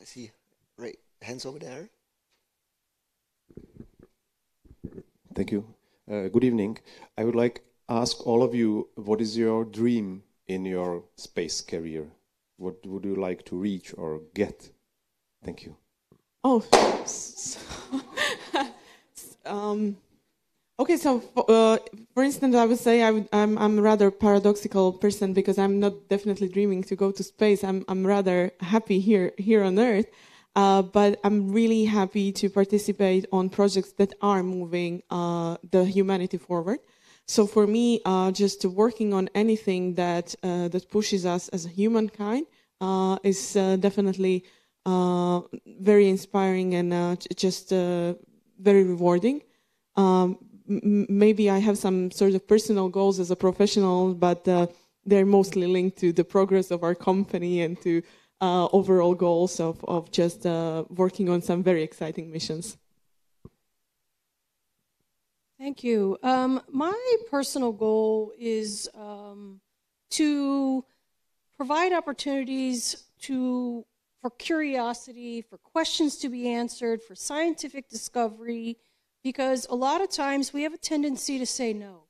I see hands over there. Thank you. Good evening. I would like to ask all of you, what is your dream in your space career? What would you like to reach or get? Thank you. Oh, okay. So, for instance, I would say I'm a rather paradoxical person because I'm not definitely dreaming to go to space. I'm rather happy here on Earth, but I'm really happy to participate on projects that are moving the humanity forward. So for me, just working on anything that pushes us as a humankind is definitely very inspiring and just very rewarding. Maybe I have some sort of personal goals as a professional, but they're mostly linked to the progress of our company and to overall goals of just working on some very exciting missions. Thank you. My personal goal is to provide opportunities for curiosity, for questions to be answered, for scientific discovery, because a lot of times we have a tendency to say, no,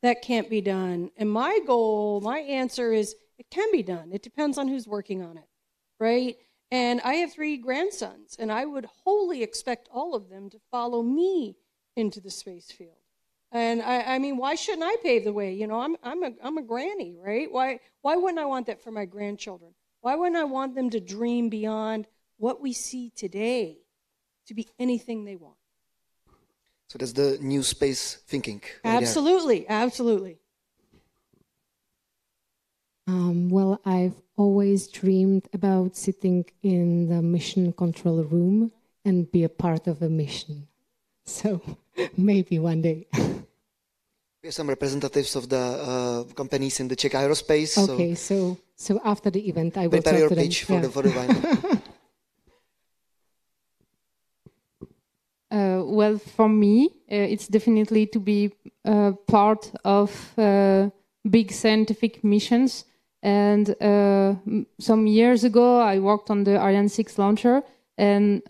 that can't be done. And my goal, my answer is, it can be done. It depends on who's working on it, right? And I have 3 grandsons, and I would wholly expect all of them to follow me into the space field. And I mean, why shouldn't I pave the way? You know, I'm a granny, right? Why wouldn't I want that for my grandchildren? Why wouldn't I want them to dream beyond what we see today to be anything they want? So that's the new space thinking. Absolutely, absolutely. Well, I've always dreamed about sitting in the mission control room and be a part of a mission. So maybe one day. We have some representatives of the companies in the Czech Aerospace. Okay, so after the event, I will prepare talk your to them. pitch for the vinyl. Well, for me, it's definitely to be part of big scientific missions. And some years ago, I worked on the Ariane 6 launcher, and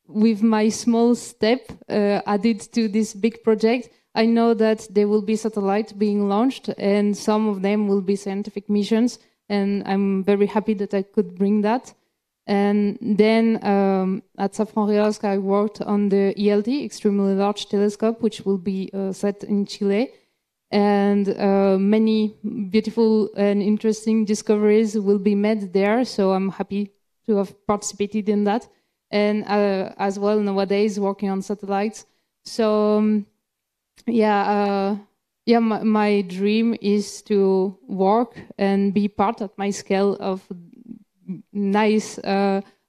with my small step added to this big project, I know that there will be satellites being launched, and some of them will be scientific missions, and I'm very happy that I could bring that. And then at Safran-Riosc, I worked on the ELT, Extremely Large Telescope, which will be set in Chile. And many beautiful and interesting discoveries will be made there, so I'm happy to have participated in that. And as well, nowadays, working on satellites. So, my dream is to work and be part at my scale of nice,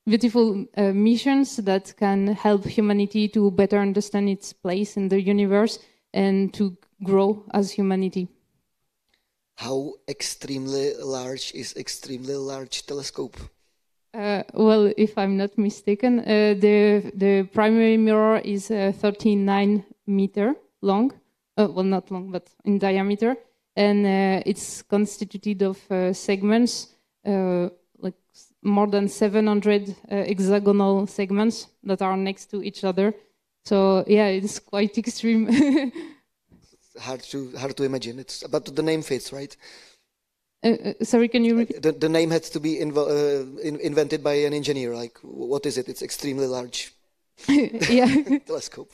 beautiful missions that can help humanity to better understand its place in the universe and to grow as humanity. How extremely large is extremely large telescope? Well, if I'm not mistaken, the primary mirror is 39 meter long. Well, not long, but in diameter, and it's constituted of segments, like more than 700 hexagonal segments that are next to each other. So yeah, it's quite extreme. Hard to imagine. It's but the name fits, right? Sorry, can you repeat? The name had to be invented by an engineer. Like, what is it? It's extremely large. Telescope.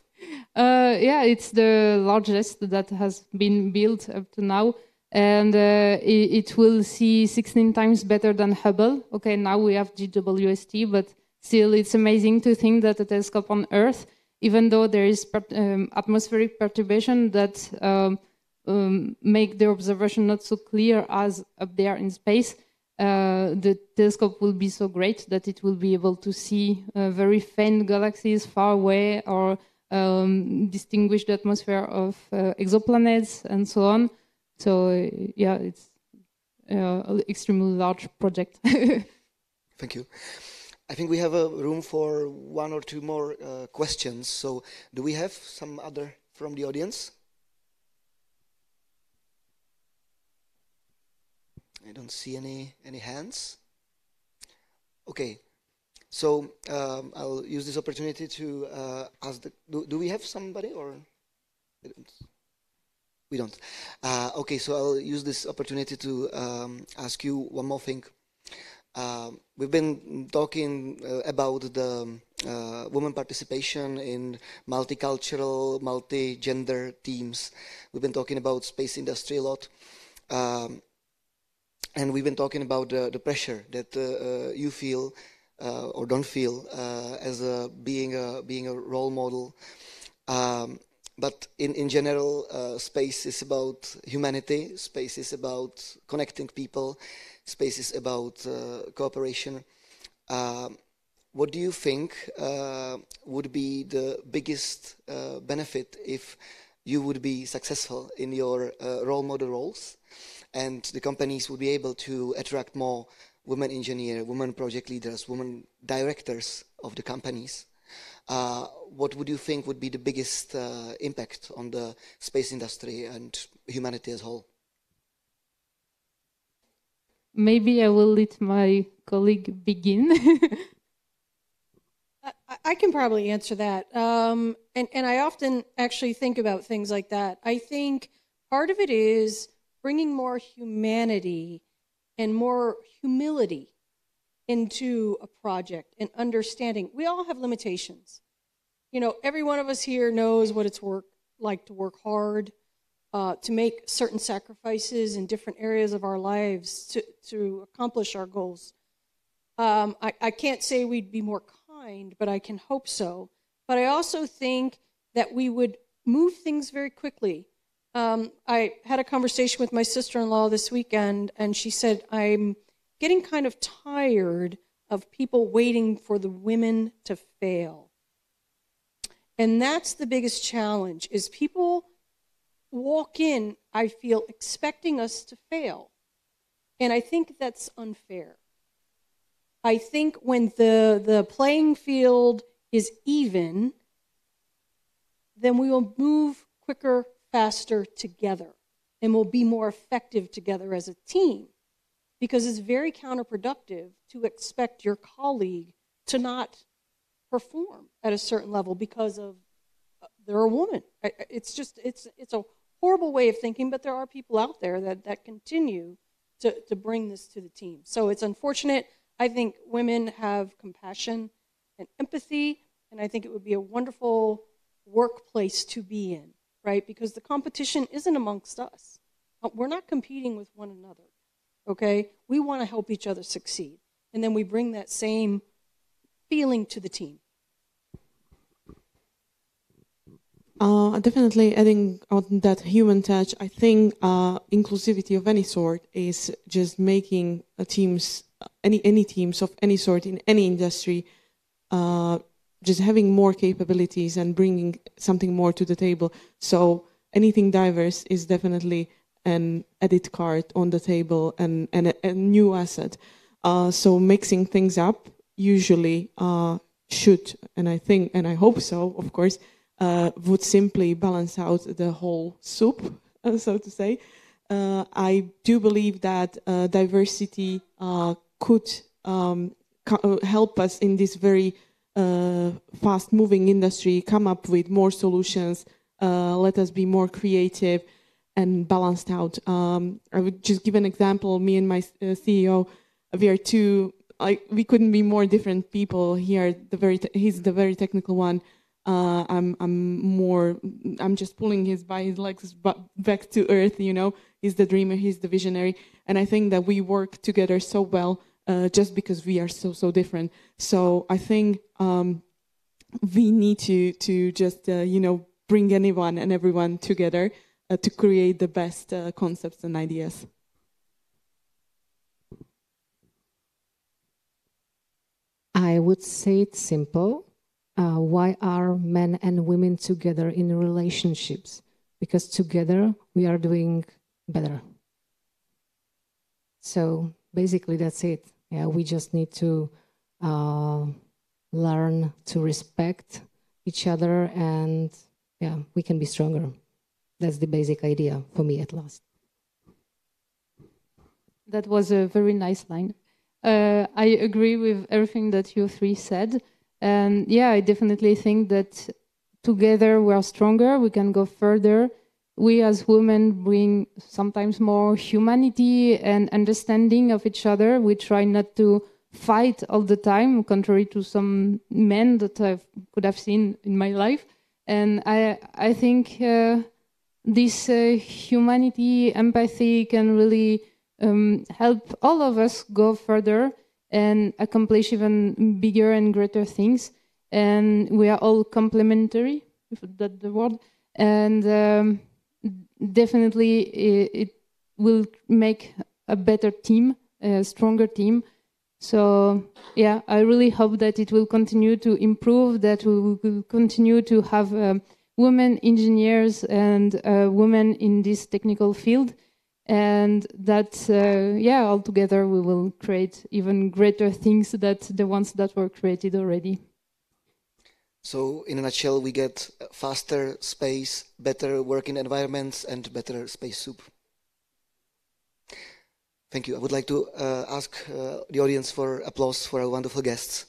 It's the largest that has been built up to now, and it will see 16 times better than Hubble. Okay, now we have GWST, but still, it's amazing to think that a telescope on Earth, even though there is atmospheric perturbation that make the observation not so clear as up there in space, the telescope will be so great that it will be able to see very faint galaxies far away or distinguish the atmosphere of exoplanets and so on. So it's an extremely large project. Thank you. I think we have a room for one or two more questions. So do we have some other from the audience? I don't see any hands. Okay, so I'll use this opportunity to ask do we have somebody or we don't? Okay, so I'll use this opportunity to ask you one more thing. We've been talking about the women participation in multicultural, multi-gender teams. We've been talking about space industry a lot. And we've been talking about the pressure that you feel or don't feel as being a role model. But in general, space is about humanity. Space is about connecting people. Space is about cooperation. What do you think would be the biggest benefit if you would be successful in your role model roles, and the companies would be able to attract more women engineers, women project leaders, women directors of the companies? What would you think would be the biggest impact on the space industry and humanity as a whole? Maybe I will let my colleague begin. I can probably answer that. And I often actually think about things like that. I think part of it is bringing more humanity and more humility into a project and understanding. We all have limitations. You know, every one of us here knows what it's worth like to work hard, to make certain sacrifices in different areas of our lives to accomplish our goals. I can't say we'd be more kind, but I can hope so. But I also think that we would move things very quickly. I had a conversation with my sister-in-law this weekend, and she said, I'm getting kind of tired of people waiting for the women to fail. And that's the biggest challenge, is people walk in, I feel, expecting us to fail. And I think that's unfair. I think when the playing field is even, then we will move quicker, faster together, and we'll be more effective together as a team. Because it's very counterproductive to expect your colleague to not perform at a certain level because of they're a woman. It's a horrible way of thinking, but there are people out there that continue to bring this to the team. So it's unfortunate. I think women have compassion and empathy, and I think it would be a wonderful workplace to be in, right? Because the competition isn't amongst us. We're not competing with one another. Okay, we want to help each other succeed. And then we bring that same feeling to the team. Definitely adding on that human touch, I think inclusivity of any sort is just making teams, any teams of any sort in any industry, just having more capabilities and bringing something more to the table. So anything diverse is definitely an added card on the table and a new asset. So mixing things up usually should, and I think, and I hope so, of course, would simply balance out the whole soup, so to say. I do believe that diversity could help us in this very fast-moving industry come up with more solutions, let us be more creative, and balanced out. I would just give an example. Me and my CEO, we are two. We couldn't be more different people here. He's the very technical one. I'm just pulling his legs back to earth. You know, he's the dreamer. He's the visionary. And I think that we work together so well just because we are so different. So I think we need to just bring anyone and everyone together. To create the best concepts and ideas. I would say it's simple. Why are men and women together in relationships? Because together we are doing better. So basically that's it. Yeah, we just need to learn to respect each other, and yeah, we can be stronger. That's the basic idea for me at last. That was a very nice line. I agree with everything that you three said. And yeah, I definitely think that together we are stronger, we can go further. We as women bring sometimes more humanity and understanding of each other. We try not to fight all the time, contrary to some men that I could have seen in my life. And I think this humanity, empathy can really help all of us go further and accomplish even bigger and greater things. And we are all complementary, if that's the word. And definitely it will make a better team, a stronger team. So yeah, I really hope that it will continue to improve, that we will continue to have women engineers and women in this technical field, and that all together we will create even greater things than the ones that were created already. So in a nutshell, we get faster space, better working environments, and better space soup. Thank you. I would like to ask the audience for applause for our wonderful guests.